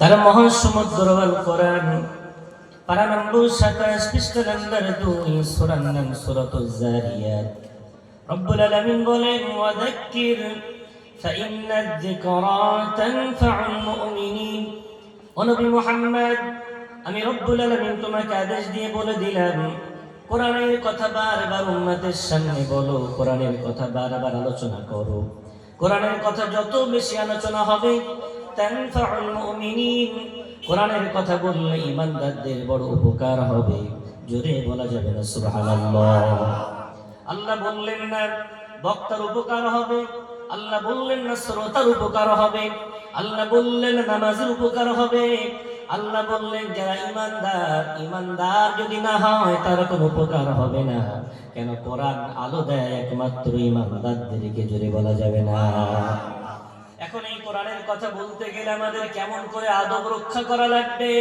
তার মহান সমুদ্রবাল কোরআন পারা নম্বর 27 পৃষ্ঠা নম্বর 2 সূরার নাম সূরাতুজ জারিয়াত। রব্বুল আলামিন বলেন ওয়াযাক্কির ফাইন্নায যিকরা তানফাউল মুমিনিন। ও নবী মুহাম্মদ, আমি রব্বুল আলামিন তোমাকে আদেশ দিয়ে বলে দিলাম কোরআনের কথা বারবার উম্মতের সামনে বলো, কোরআনের কথা বারবার আলোচনা করো। কোরআনের কথা যত বেশি আলোচনা হবে তানফাউল মুমিনিন, কোরআনের কথা বললে ঈমানদারদের বড় উপকার হবে। জোরে বলা যাবে না সুবহানাল্লাহ। আল্লাহ বললেন না বক্তার উপকার হবে, আল্লাহ বললেন না শ্রোতার উপকার হবে, আল্লাহ বললেন নামাজের উপকার হবে, আল্লাহ বললেন যারা ঈমানদার যদি না হয় তার কোনো উপকার হবে না। কেন? কোরআন আলো দেয় একমাত্র ঈমানদারদেরকে। জোরে বলা যাবে না। এখন এই কোরআনের কথা বলতে গেলে আমাদের কেমন করে আদব রক্ষা করা লাগবে,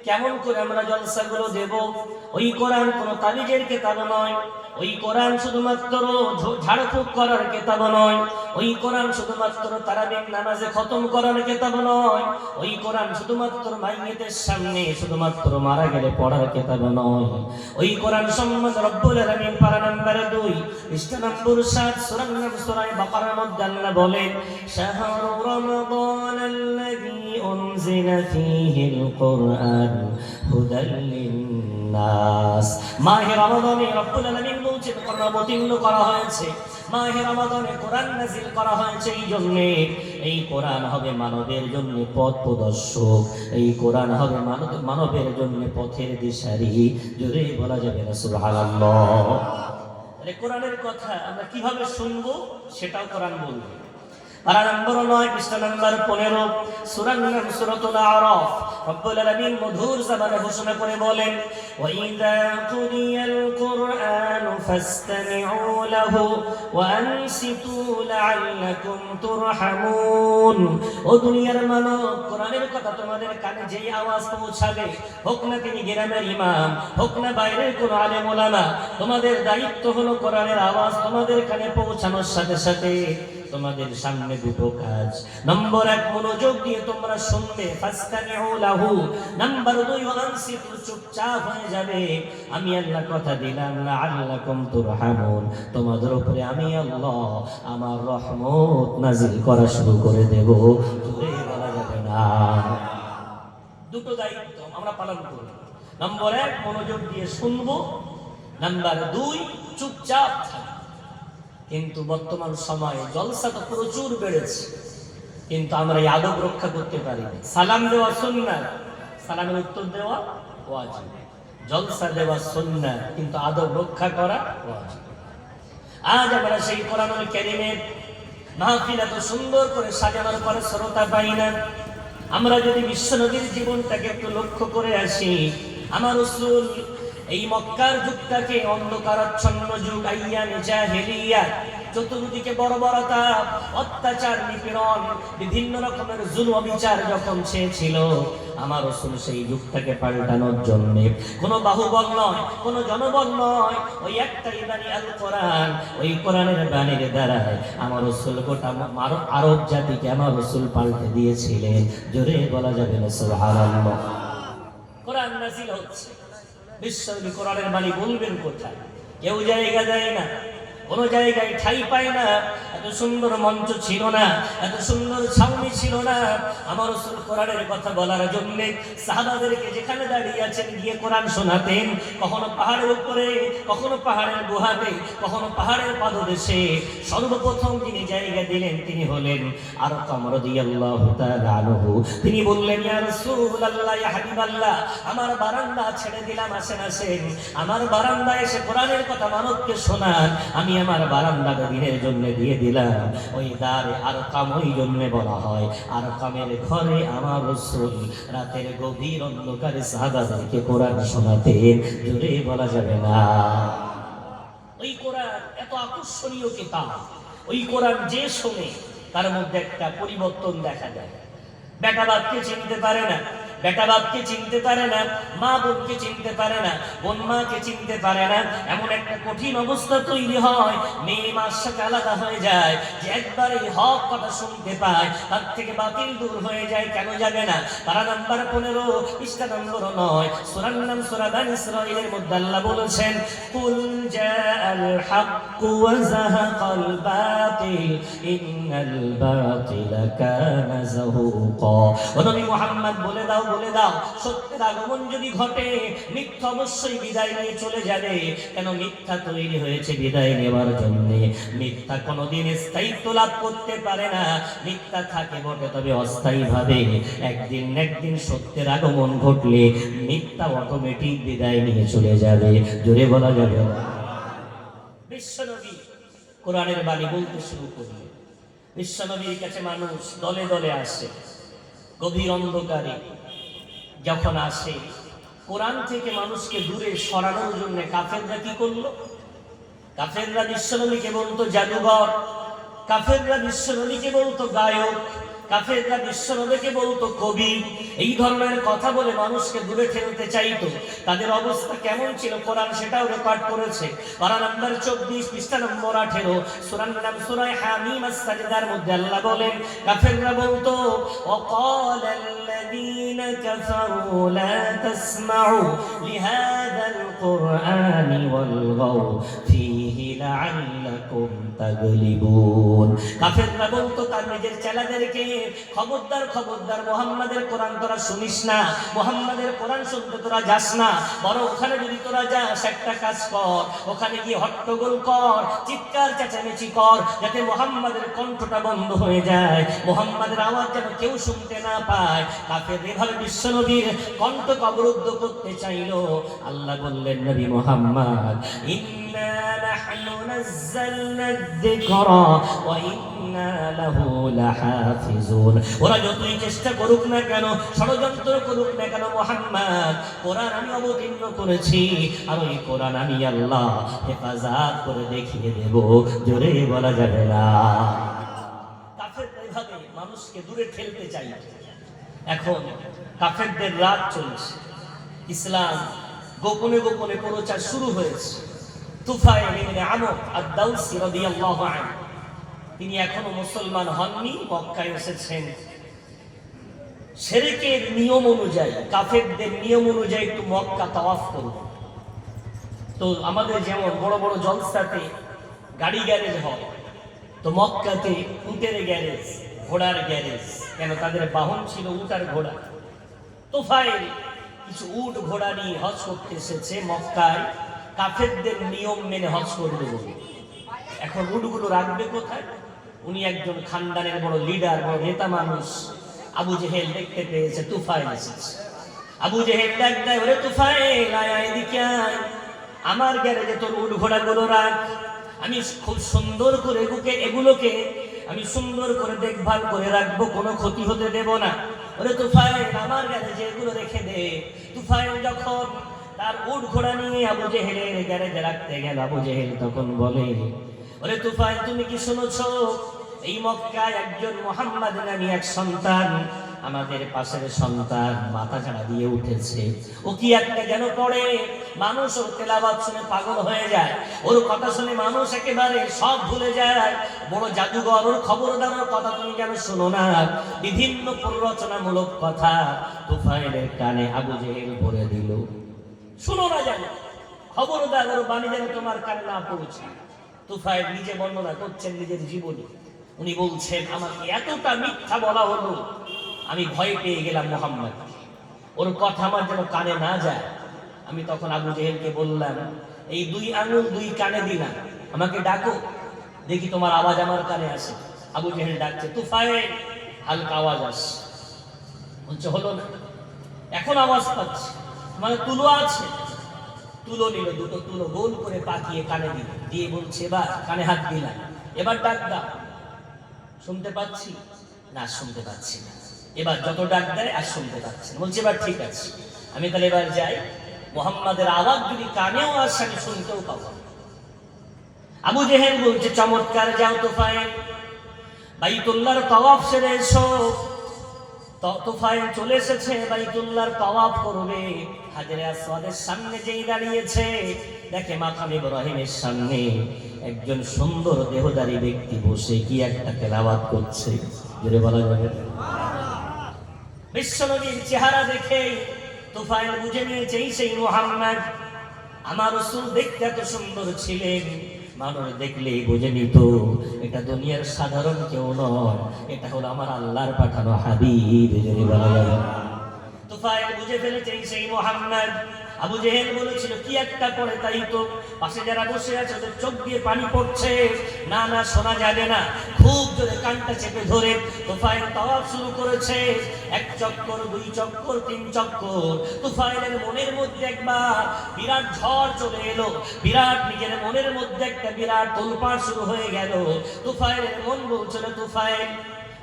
কেমন করে আমরা জলসাগুলো দেব। ওই কোরআন কোনো তাবিজের কিতাব নয়, ওই কোরআন শুধুমাত্র ঝাড়ফুঁক করার কিতাব নয়, ওই কোরআন শুধুমাত্র তারাবির নামাজে খতম করার কিতাব নয়, ওই কোরআন শুধুমাত্র মাইয়িতের সামনে শুধুমাত্র মারা গেলে পড়ার কিতাব নয়। ওই কোরআন সম্বন্ধে রব্বুল আলামিন পারা নম্বর 2 পৃষ্ঠা নম্বর 7 সূরা বাকারার মধ্যে আল্লাহ বলেন শাহরু রমাদানাল্লাযী উনজিলা ফীহিল কুরআন হুদাল লিন্নাস। মাহে রমাদানে রব্বুল আলামিন বলছেন কোরআন অবতীর্ণ করা হয়েছে, মাহে রমাদানে কোরআন নাযিল করা হয়েছে। এই জন্য এই কোরআন হবে মানবের জন্য পথ প্রদর্শক, এই কোরআন হবে মানবের জন্য পথের দিশারি। জোরে বলা যাবে না সুবহানাল্লাহ। তাহলে কোরআনের কথা আমরা কিভাবে শুনবো সেটাও কোরআন বলবে। পারা নম্বর 9 পৃষ্ঠা নম্বর 15 সূরার নাম সূরাতুল আরাফ। রব্বুল আলামিন মধুর জবানে ঘোষণা করে বলেন ওয়াইযা কুরিয়াল কুরআনু ফাসতামিউ লাহু ওয়া আনসিতু লাআল্লাকুম তুরহামুন। ও দুনিয়ার মানব, কোরআনের কথা তোমাদের কানে যেই আওয়াজ পৌঁছাবে, হোক না তিনি গ্রামের ইমাম, হোক না বাইরের কোনো আলেম ওলামা, তোমাদের দায়িত্ব হলো কোরআনের আওয়াজ তোমাদের কানে পৌঁছানোর সাথে সাথে তোমাদের সামনে দুটো কাজ। নম্বর 1 মনোযোগ দিয়ে তোমরা শুনবে, ফাসতামিউ লাহু। নম্বর 2 আনসিতু, চুপচাপ হয়ে যাবে। আমি আল্লাহ কথা দিলাম লাআল্লাকুম তুরহামুন, তোমাদের উপরে আমি আল্লাহ আমার রহমত নাজিল করা শুরু করে দেব। জোরে বলা যাবে না। দুটো দায়িত্ব আমরা পালন করব। নম্বর 1 মনোযোগ দিয়ে শুনবো, নম্বর 2 চুপচাপ থাকবো। কিন্তু বর্তমান সময়ে জলসা তো প্রচুর বেড়েছে, কিন্তু আমরা এই আদব রক্ষা করতে পারি না। সালাম দেওয়া সুন্নাত, সালামের উত্তর দেওয়া ওয়াজিব। জলসা দেওয়া সুন্নাত, কিন্তু আদব রক্ষা করা ওয়াজিব। আজ আমরা সেই কোরআনুল কারীমের মাহফিল এত সুন্দর করে সাজানোর পরে শ্রোতা পাই না। আমরা যদি বিশ্বনবীর জীবনটাকে একটু লক্ষ্য করে আসি, আমার রাসূল এই মক্কার যুগটাকে অন্ধকারাচ্ছন্ন যুগ, আইয়ামে জাহেলিয়া, চতুর্দিকে বর্বরতা, অত্যাচার, নিপীড়ন, বিভিন্ন রকমের জুলুম অবিচার যখন ছিল, আমার রাসূল সেই যুগটাকে পাল্টানোর জন্য কোনো বাহুবল নয়, কোনো জনবল নয়, ওই একটাই বাণী আল কোরআন। ওই কোরআনের বাণীর দ্বারা আমার রাসূল গোটা আরব জাতিকে আমার রাসূল পাল্টে দিয়েছিলেন। জোরে বলা যাবে না সুবহানাল্লাহ। কোরআন নাযিল হচ্ছে, বিশ্বনবী কোরআনের বাণী বলবেন কোথায়? কেউ জায়গা দেয় না, কোনো জায়গায় ঠাই পায় না। এত সুন্দর মঞ্চ ছিল না, এত সুন্দর ছাউনি ছিল না আমার রাসূল কোরআনের কথা বলার জন্য। সাহাবাদেরকে যেখানে দাঁড়িয়ে আছেন গিয়ে কোরআন শোনাতেন, কখনো পাহাড়ের উপরে, কখনো পাহাড়ের গুহাতে, কখনো পাহাড়ের পাদদেশে। সর্বপ্রথম যিনি জায়গা দিলেন তিনি হলেন আরকাম রাদিয়াল্লাহু তাআলা আনহু। তিনি বললেন ইয়া রাসূলুল্লাহ, ইয়া হাবিবাল্লাহ, আমার বারান্দা ছেড়ে দিলাম, আসেন আসেন আমার বারান্দায় এসে কোরআনের কথা মানবকে শোনান। আমি আমার বারান্দাটা দিনের জন্য দিয়ে দিলাম। ওই দারে আরকাম ওই জন্য বলা হয়, আরকামের ঘরে আমার রাসূল রাতের গভীর অন্ধকারে সাহাবাদেরকে কোরআন শোনাতেন। জোরে বলা যাবে না। ওই কোরআন এত আকর্ষণীয় কিতাব, ওই কোরআন যে শোনে তার মধ্যে একটা পরিবর্তন দেখা যায়। বেটা বাপকে চিনতে পারে না, বেটা বাপকে চিনতে পারে না, মা বোনকে চিনতে পারে না, বোন মাকে চিনতে পারে না। এমন একটা কঠিন অবস্থা তৈরি হয়, মেয়ে মার সাথে আলাদা হয়ে যায়, যে একবার এই হক কথা শুনতে পায় তার থেকে বাতিল দূর হয়ে যায়। কেন যাবে না? পারা নাম্বার 15 পৃষ্ঠা নম্বর 9 সূরার নাম সূরা বানী ইসরাঈলের মধ্যে আল্লাহ বলেছেন, কুল জাআল হাক্কু ওয়া যাহাকাল বাতিল ইন্নাল বাতিলা কানা যাহুকা। ও নবী মুহাম্মদ বলে দাও সত্যের আগমন যদি ঘটে, মিথ্যা অবশ্যই বিদায় নিয়ে চলে যাবে। কেন? মিথ্যা তৈরি হয়েছে বিদায় নেওয়ার জন্য। মিথ্যা কোনোদিন স্থায়িত্ব লাভ করতে পারে না, মিথ্যা থাকে বটে তবে অস্থায়ী ভাবে। একদিন সত্যের আগমন ঘটলে মিথ্যা অটোমেটিক বিদায় নিয়ে চলে যাবে। জোরে বলা যাবে না। বিশ্বনবী কোরআনের বাণী বলতে শুরু করলেন। বিশ্বনবীর কাছে মানুষ দলে দলে আসে, গভীর অন্ধকারে যখন আসে, কোরআন থেকে মানুষকে দূরে সরানোর জন্য কাফেররা কি করলো? কাফেররা বিশ্বনবীকে বলতো জাদুঘর, কাফেররা বিশ্বনবীকে বলতো গায়ক, কাফেররা বিশ্বনবীকে বলতো কবি। এই ধরনের কথা বলে মানুষকে দূরে ঠেলতে চাইতো। তাদের অবস্থা কেমন ছিল কোরআন সেটাও রেকর্ড করেছে। পারা নাম্বার 24 পৃষ্ঠা নম্বর 18 সূরার নাম সূরা হামিম আস-সাজদার মধ্যে আল্লাহ বলেন, কাফেররা বলতো ওয়াকালাল্লাযীনা কাফারু লা তাসমাউ লিহাযাল কুরআনি ওয়ালগাউ ফীহি লাআল্লাকুম তাগলিবুন। কাফেররা বলতো তার নিজের ছেলেদেরকে, খবরদার মুহাম্মাদের কোরআন তোরা শুনিস না, মুহাম্মাদের কোরআন শুনতে তোরা যাস না, বরং ওখানে যদি তোরা যাস একটা কাজ কর, ওখানে গিয়ে হট্টগোল কর, চিৎকার চেঁচামেচি কর, যাতে মুহাম্মাদের কণ্ঠটা বন্ধ হয়ে যায়, মুহাম্মাদের আওয়াজ যেন কেউ শুনতে না পায়। কাফের এভাবে বিশ্বনবীর কণ্ঠকে অবরুদ্ধ করতে চাইলো। আল্লাহ বললেন, নবী মুহাম্মদ, ইন্না নাহনু নাযালনা যিকরা ওয়া ইন্না লাহু লাহাফিজুন। ওরা যতই চেষ্টা করুক না কেন, ষড়যন্ত্র করুক না কেন, মুহাম্মদ, কোরআন আমি অবতীর্ণ করেছি, আর ওই কোরআন আমি আল্লাহ হেফাজত করে দেখিয়ে দেব। জোরে বলা যাবে না। কাফেররা এভাবে মানুষকে দূরে ঠেলতে চাই। এখন কাফেরদের রাত চলছে, ইসলাম গোপনে গোপনে প্রচার শুরু হয়েছে। তুফাইল ইবনে আমর আদ-দাউসি রাদিয়াল্লাহু আনহু, তিনি এখনো মুসলমান হননি, মক্কায় এসেছেন। শিরকের নিয়ম অনুযায়ী, কাফেরদের নিয়ম অনুযায়ী একটু মক্কা তাওয়াফ করব। তো আমাদের যেমন বড় বড় জলসাতে গাড়ি গ্যারেজ হয়, তো মক্কাতে উটের গ্যারেজ, ঘোড়ার গ্যারেজ। কেন? তাদের বাহন ছিল উট আর ঘোড়া। তুফাইল কিছু উট ঘোড়া নিয়ে হজ করতে এসেছে মক্কায়, কাফেরদের নিয়ম মেনে হজ করবে বলে। এখন উটগুলো রাখবে কোথায়? উনি একজন খানদানের বড় লিডার, বড় নেতা মানুষ। আবু জেহেল দেখতে পেয়েছে তুফাইল এসেছে। আবু জেহেল ডাক দেয়, ওরে তুফাইল, আয় এদিকে আয়, আমার গ্যারেজে তোর উট ঘোড়াগুলো রাখ, আমি খুব সুন্দর করে এগুলোকে আমি সুন্দর করে দেখভাল করে রাখবো, কোনো ক্ষতি হতে দেব না। ওরে তুফাইল, আমার গ্যারেজে এগুলো রেখে দে। তুফাইল যখন তার উট ঘোড়া নিয়ে আবু জেহেলের গ্যারেজে রাখতে গেল, আবু জেহেল তখন বলে, ওরে তুফাইল, তুমি কি শুনেছ? এই মক্কায় একজন মুহাম্মদ নামে এক সন্তান, আমাদের পাশের সন্তান, মাথা ছাড়া দিয়ে উঠেছে। ও কি একটা যেন পড়ে, মানুষ ওর তেলাওয়াত শুনে পাগল হয়ে যায়, ওর কথা শুনে মানুষ একেবারে সব ভুলে যায়। বড় জাদুঘর, ওর খবরদার কথা তুমি কেন শোনো না? বিভিন্ন প্ররোচনামূলক কথা তুফাইলের কানে আবু জেহেল বলে দিল, শুনো না যেন, খবরদার ওর বাণী যেন তোমার কানে না পৌঁছে। তুফাইল নিজে বর্ণনা করছেন নিজের জীবনী। উনি বলছেন, আমাকে এতটা মিথ্যা বলা হলো, আমি ভয় পেয়ে গেলাম মুহাম্মদ, ওর কথা আমার যেন কানে না যায়। আমি তখন আবু জেহেলকে বললাম, এই 2 আঙুল 2 কানে দিলাম, আমাকে ডাকো, দেখি তোমার আওয়াজ আমার কানে আসে। আবু জেহেল ডাকছে, তুফাইল, হালকা আওয়াজ আসছে। বলছে হলো না, এখন আওয়াজ পাচ্ছে, মানে তুলো আছে। তুলো নিল, 2টো তুলো গোল করে পাকিয়ে কানে দিল, দিয়ে বলছে, এবার কানে হাত দিলাম, এবার ডাক দাও। শুনতে পাচ্ছি না? শুনতে পাচ্ছি না। এবার যত ডাক দেয় আর শুনতে পাচ্ছি না। বলছে, এবার ঠিক আছে, আমি তাহলে এবার যাই, মুহাম্মাদের আওয়াজ যদি কানেও আসে আমি শুনতেও পাবো। আবু জেহেল বলছে, চমৎকার, যাও তুফাইল, বাইতুল্লাহর তাওয়াফ সেরে এসো। তুফাইল চলে এসেছে বাইতুল্লাহর তাওয়াফ করবে। হাজরে আসওয়াদের সামনে যেই দাঁড়িয়েছে, দেখে মাকাম ইব্রাহিমের সামনে একজন সুন্দর দেহধারী ব্যক্তি বসে কি একটা তেলাওয়াত করছে। জোরে বলা যাবে? বিশ্বনবীর চেহারা দেখে তুফাইল বুঝে নিয়েছে সেই মুহাম্মদ। আমার রাসূল দেখতে এত সুন্দর ছিলেন, মানুষ দেখলেই বুঝে নিত এটা দুনিয়ার সাধারণ কেউ নয়, এটা হলো আমার আল্লাহর পাঠানো হাবিব। যদি বলা যাবে, তুফাইল বুঝে ফেলেছে সেই মুহাম্মদ। আবু জেহেল বলেছিল কি একটা পড়ে, তাই তো পাশে যারা বসে আছে ওদের চোখ দিয়ে পানি পড়ছে। না না, শোনা যাবে না। খুব জোরে কানটা চেপে ধরে তুফাইল তাওয়াফ শুরু করেছে। এক চক্কর, দুই চক্কর, তিন চক্কর। তুফাইলের মনের মধ্যে একবার বিরাট ঝড় চলে এলো, বিরাট নিজের মনের মধ্যে একটা বিরাট তোলপাড় শুরু হয়ে গেল। তুফাইলের মন বলছিল, তুফাইল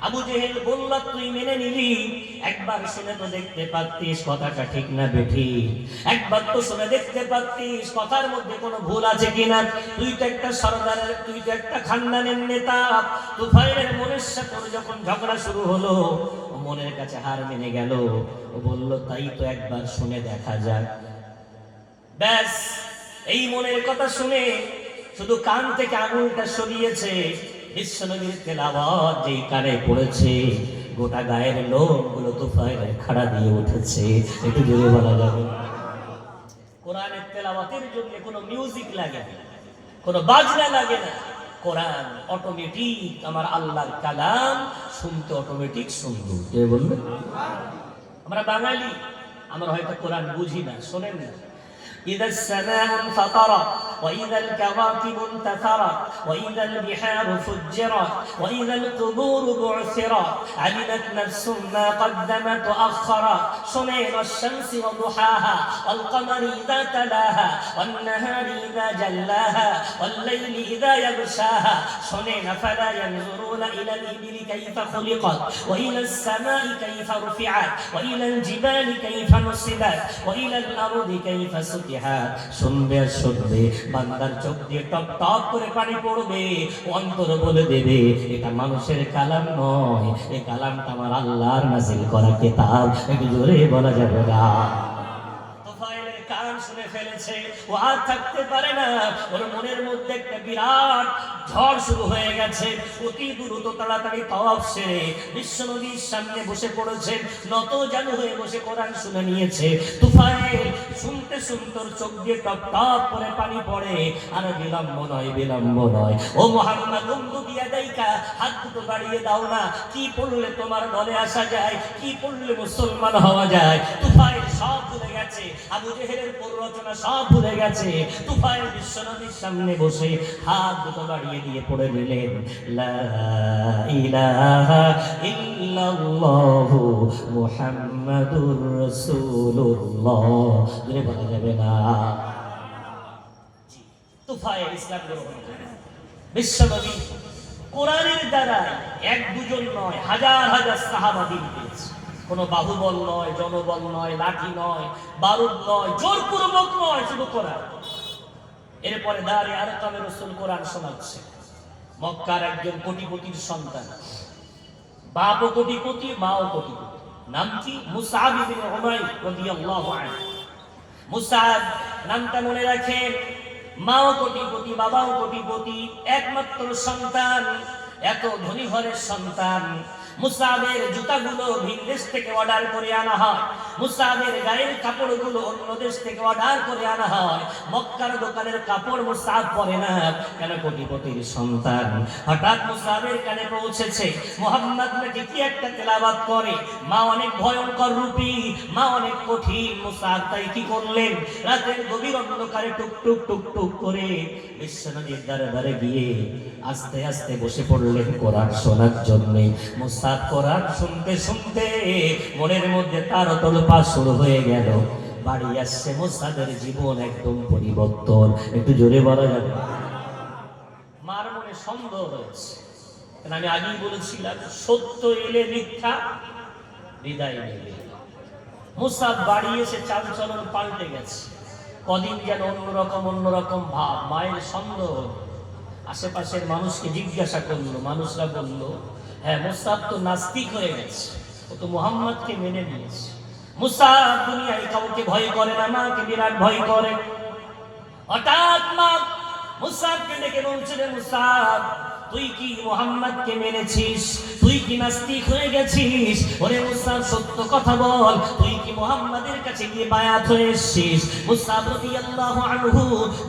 আবু জেহেল বলল তুই মেনে নিলি, একবার শুনে তো দেখতে পারতিস কথাটা ঠিক না বেঠিক, একবার তো শুনে দেখতে পারতিস কথার মধ্যে কোনো ভুল আছে কিনা। তুই তো একটা সরদারের, তুই তো একটা খানদানের নেতা। তুফাইলের মনের সাথে যখন ঝগড়া শুরু হলো, ও মনের কাছে হার মেনে গেল। ও বলল তাই তো একবার শুনে দেখা যাক। ব্যাস, এই মনের কথা শুনে শুধু কান থেকে আঙুলটা সরিয়েছে। বিশ্বনবীর তেলাওয়াত যেই কানে পড়েছে, গোটা গায়ের লোমগুলো তুফাইলের খাড়া দিয়ে উঠেছে। একটু জোরে বলা যাবে? কোরআনের তেলাওয়াতের জন্য কোনো মিউজিক লাগে না, কোনো বাজনা লাগে না। কোরআন অটোমেটিক আমার আল্লাহর কালাম, শুনতে অটোমেটিক সুন্দর। কে বলবে? আমরা বাঙালি, আমরা হয়তো কোরআন বুঝি না, শোনেন না। إذا السماء انفطرت وإذا الكواكب انتثرت وإذا البحار فجرت وإذا القبور بعثرت علمت نفس ما قدمت وأخرت شنين والشمس وضحاها والقمر إذا تلاها والنهار إذا جلاها والليل إذا يغشاها شنين فلا ينظرون إلى الإبل كيف خلقت وإلى السماء كيف رفعت وإلى الجبال كيف نصبت وإلى الأرض كيف سطحت। শুনবে আর শুনবে, বান্দার চোখ দিয়ে টপ টপ করে পানি পড়বে, অন্তর বলে দেবে এটা মানুষের কালাম নয়, এই কালামটা আমার আল্লাহর নাজিল করা কিতাব। একটু জোরে বলা যাবে না? তুফাইলের কান শুনে ফেলেছে, ও আর থাকতে পারে না। ওর মনের মধ্যে একটা বিরাট ঝড় শুরু হয়ে গেছে। অতি দ্রুত তাড়াতাড়ি তাওয়াফ সেরে বিশ্বনবীর সামনে বসে পড়েছে, নত জানু হয়ে বসে কোরআন শুনে নিয়েছে। তুফাইল শুনতে শুনতে চোখ দিয়ে টপ টপ করে পানি পড়ে। আর বিলম্ব নয়, বিলম্ব নয়। ও মুহাম্মদ, বন্ধু দিয়া দাইকা হাত দুটো বাড়িয়ে দাও না। কি পড়লে তোমার দলে আসা যায়, কি পড়লে মুসলমান হওয়া যায়। তুফাইল সব ভুলে গেছে, আবু জেহেলের প্ররোচনা সব ভুলে গেছে। তুফাইল বিশ্বনবীর সামনে বসে হাত দুটো বাড়িয়ে দিয়ে পড়ে নিলেন, লা ইলাহা ইল্লাল্লাহু মুহাম্মাদুর রাসূলুল্লাহ। বলে বলা যাবে না? তুফাইল ইসলাম গ্রহণ করেন। বিশ্বনবী কোরআনের দ্বারা এক দুজন নয়, হাজার হাজার সাহাবা দিন পেয়েছে। কোনো বাহুবল নয়, জনবল নয়, লাঠি নয়, বারুদ নয়, জোরপূর্বক নয়, শুধু কোরআন। এরপরে দাঁড়ে আরকামের রাসূল কোরআন শোনাচ্ছে। মক্কার একজন কোটিপতির সন্তান, বাপও কোটিপতি, মাও কোটিপতি। নাম কি? মুসআব ইবনে উমাইর রাদিয়াল্লাহু আনহু। মুসআব নামটা মনে রাখেন। মাও কোটিপতি, বাবাও কোটিপতি, একমাত্র সন্তান, এত ধনী ঘরের সন্তান। মুসআবের জুতাগুলো ভিন দেশ থেকে অর্ডার করে আনা হয়, মুসআবের গায়ের কাপড়গুলো অন্য দেশ থেকে অর্ডার করে আনা হয়। মক্কার দোকানের কাপড় মুসআব পরে না, কেন? কোটিপতির সন্তান। হঠাৎ মুসআবের কানে পৌঁছেছে মুহাম্মদ নাকি কি একটা তেলাওয়াত করে। মা অনেক ভয়ঙ্কর রূপী, মা অনেক কঠিন। মুসআব তাই কি করলেন? রাতের গভীর অন্ধকারে টুক টুক টুক টুক করে বিশ্বনবীর দরবারে গিয়ে আস্তে আস্তে বসে পড়লেন কোরআন শোনার জন্য। মুসআব কোরআন শুনতে শুনতে মনের মধ্যে তার তোলপাড় শুরু হয়ে গেল। বাড়ি আসছে, মুসআবের জীবন একদম পরিবর্তন। একটু জোরে বলা যাবে? মার মনে সন্দেহ হয়েছে, আমি আগেই বলেছিলাম সত্য এলে মিথ্যা বিদায় নেবে। মুসআব বাড়ি এসে চালচলন পাল্টে গেছে। কদিন যেন অন্যরকম ভাব। মায়ের সন্দেহ, আশেপাশের মানুষকে জিজ্ঞাসা করলো, মানুষরা বলল হ্যাঁ মুসআব তো নাস্তিক হয়ে গেছে। ও তো মুহাম্মদকে মেনে নিয়েছে। মুসা দুনিয়ায় কাউকে ভয় করে না, মাকে বিরাট ভয় করে। হঠাৎ মা মুসাকে ডেকে বলছে, রে মুসা, তুই কি মুহাম্মদকে মেনেছিস? তুই কি নাস্তিক হয়ে গেছিস? ওরে মুসা, সত্য কথা বল, তুই কি মুহাম্মাদের কাছে গিয়ে বায়াত হয়ে এসেছিস? মুসা রাদিয়াল্লাহু আনহু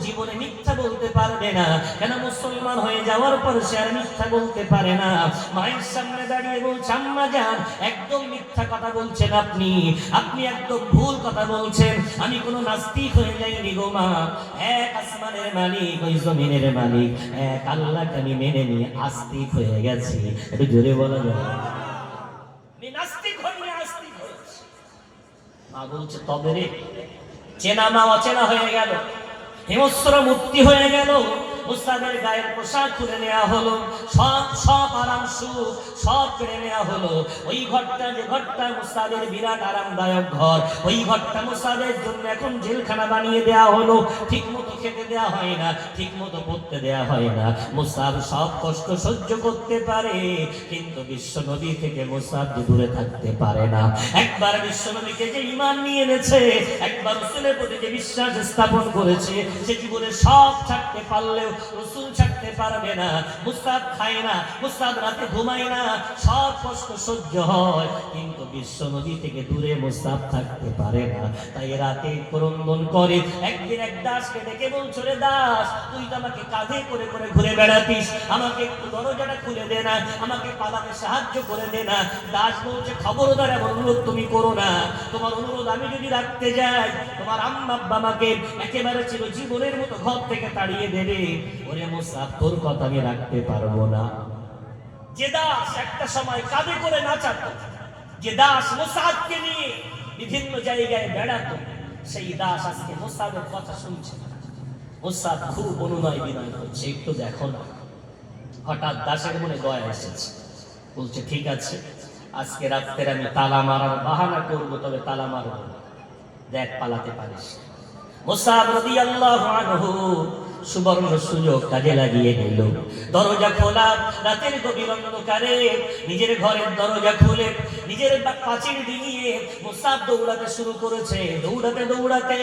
জীবনে মিথ্যা বলতে পারবে না, কেন মুসলমান হয়ে যাওয়ার পর সে আর মিথ্যা বলতে পারে না। মায়ের সামনে দাঁড়িয়ে বলছে, আম্মা জান, একদম মিথ্যা কথা বলছেন আপনি, আপনি একদম ভুল কথা বলছেন। আমি কোনো নাস্তিক হয়ে যাইনি গো মা। এক আসমানের মালিক, ওই জমিনের মালিক এক আল্লাহকে আমি মেনে নিয়ে আস্তিক হয়ে গেছি। একটু জোরে বলা যায়, আমি নাস্তিক হইনি, আস্তিক হয়েছি। মা বলছে, তবে রে, চেনা মা অচেনা হয়ে গেল, হিংস্র মূর্তি হয়ে গেল। মুসাদের গায়ের পোশাক খুলে নেওয়া হলো, সব আরাম সুখ সব কেড়ে নেওয়া হলো। ওই ঘরটা, যে ঘরটা মুসাদের বিরাট আরামদায়ক ঘর, ওই ঘরটা মুসাদের জন্য এখন জেলখানা বানিয়ে দেওয়া হলো। ঠিক মতো খেতে দেওয়া হয় না, ঠিক মতো পড়তে দেওয়া হয় না। মুসাব সব কষ্ট সহ্য করতে পারে, কিন্তু বিশ্ব নবী থেকে মুসাব দূরে থাকতে পারে না। একবার বিশ্ব নবীকে যে ঈমান নিয়ে এনেছে, একবার রাসূলের প্রতি যে বিশ্বাস স্থাপন করেছে, সে জীবনে সব ছাড়তে পারলেও রাসূল ছাড়তে পারবে না। মুসাব খায় না, মুসাব রাতে ঘুমায় না, সব কষ্ট সহ্য হয়, কিন্তু বিশ্ব নবী থেকে দূরে মুসাব থাকতে পারে না। তাই রাতে ক্রন্দন করে। একদিন এক দাসকে ডেকে বলছো, রে দাস, তুই তো আমাকে কাঁধে করে করে ঘুরে বেড়াতিস, আমাকে একটু দরজাটা খুলে দে না, আমাকে পালাতে সাহায্য করে দে না। দাস বলছে, খবরদার এমন অনুরোধ তুমি করো না, তোমার অনুরোধ আমি যদি রাখতে যাই, তোমার আম্মা আব্বা আমাকে একেবারে চিরজীবনের মতো ঘর থেকে তাড়িয়ে দেবে। ওরে মুসাব, তোর কথা আমি রাখতে পারবো না। যে দাস একটা সময় কাঁধে করে নাচাতো, যে দাস মুসাবকে নিয়ে বিভিন্ন জায়গায় বেড়াতো, সেই দাস আজকে মুসাবের কথা শুনছে। মুসাব খুব অনুনয় বিনয় করছে, একটু দেখো না। হঠাৎ দাসের মনে দয়া এসেছে, বলছে, ঠিক আছে, আজকে রাত্রে আমি তালা মারার বাহানা করবো, তবে তালা মারব, দেখ পালাতে পারিস। মুসাব রাদিয়াল্লাহু আনহু সুবর্ণ সুযোগ কাজে লাগিয়ে নিল। দরজা খোলা, রাতের গভীর অন্ধকারে নিজের ঘরের দরজা খুলে নিজের পাঁচিল ডিঙিয়ে মুসাব দৌড়াতে শুরু করেছে। দৌড়াতে দৌড়াতে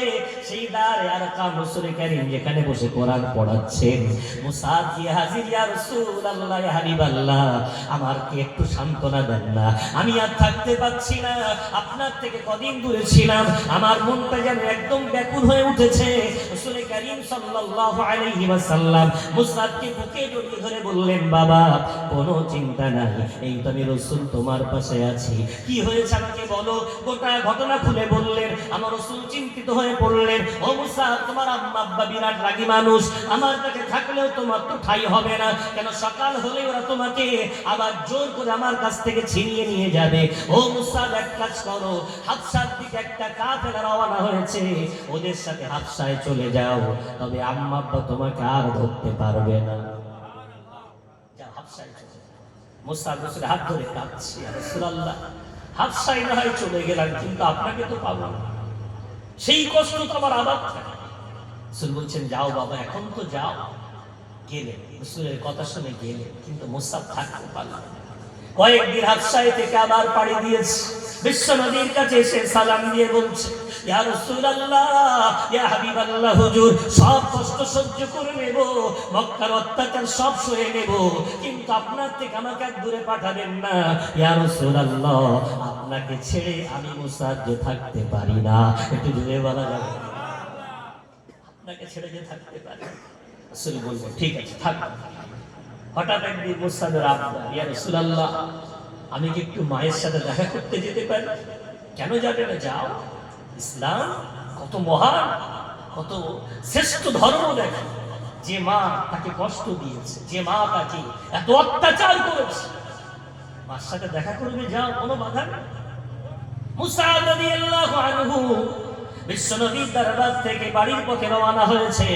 সেই দারে আরকাম রাসূল কারীম যেখানে বসে কোরআন পড়াচ্ছেন, মুসাব গিয়ে হাজির, ইয়া রাসূলুল্লাহ, ইয়া হাবিবাল্লাহ, আমাকে একটু সান্ত্বনা দেন না, আমি আর থাকতে পারছি না, আপনার থেকে কদিন দূরে ছিলাম, আমার মনটা যেন একদম ব্যাকুল হয়ে উঠেছে। রাসূল কারীম সাল্লাল্লাহু আলাইহি ওয়াসাল্লাম মুসাবকে বুকে জড়িয়ে ধরে বললেন, বাবা, কোনো চিন্তা নাই, এই তো আমি রাসূল তোমার পাশে আছি, কি হয়েছে আমাকে বলো। গোটা ঘটনা খুলে বললেন। আমার রাসূল চিন্তিত হয়ে পড়লেন, ও মুসাব, তোমার আম্মা আব্বা বিরাট রাগী মানুষ, আমার কাছে থাকলেও তোমার তো ঠাই হবে না, কেন সকাল হলে ওরা তোমাকে আবার জোর করে আমার কাছ থেকে ছিনিয়ে নিয়ে যাবে। ও মুসাব, এক কাজ করো, হাবশার দিকে একটা কাফেলা রওনা হয়েছে, ওদের সাথে হাবশায় চলে যাও, তবে আম্মা আব্বা তোমাকে আর ধরতে পারবে না। যাও, হাবশায় চলে যাও। মুসাব রাসূলের হাত ধরে কাঁদছে, ইয়া রাসূলুল্লাহ, হাবশায় না হয় চলে গেলাম, কিন্তু আপনাকে তো পাবো না, সেই কষ্ট তো আমার আবার থাকে। রাসূল বলছেন, যাও বাবা, এখন তো যাও। গেলেন, রাসূলের কথা শুনে গেলেন, কিন্তু মুসাব থাকতে পারলেন না। কয়েকদিন হাবশায় থেকে আবার পাড়ি দিয়েছে। বিশ্ব নবীর কাছে এসে সালাম দিয়ে বলছে, ইয়া রাসূলুল্লাহ, ইয়া হাবিবাল্লাহ, হুজুর, সব কষ্ট সহ্য করে নেব, মক্কার অত্যাচার সব সয়ে নেব, কিন্তু আপনার থেকে আমাকে দূরে পাঠাবেন না। ইয়া রাসূলুল্লাহ, আপনাকে ছেড়ে আমি মুসাব যে থাকতে পারি না। একটু জোরে বলা যাবে, আপনাকে ছেড়ে যে থাকতে পারি। রাসূল বললেন, ঠিক আছে, থাক। হঠাৎ একদিন মুসাবের আবদার, ইয়া রাসূলুল্লাহ, আমি কি একটু মায়ের সাথে দেখা করতে যেতে পারি? কেন যাবে না, যাও। ইসলাম কত মহান, কত শ্রেষ্ঠ ধর্ম। দেখে, যে মা তাকে কষ্ট দিয়েছে, যে মা তাকে এত অত্যাচার করেছে, মার সাথে দেখা করবে, যাও, কোনো বাধা নেই। মুসা রাদিয়াল্লাহু আনহু বিশ্ব নবীর দরবার থেকে বাড়ির পথে রওনা হয়েছে।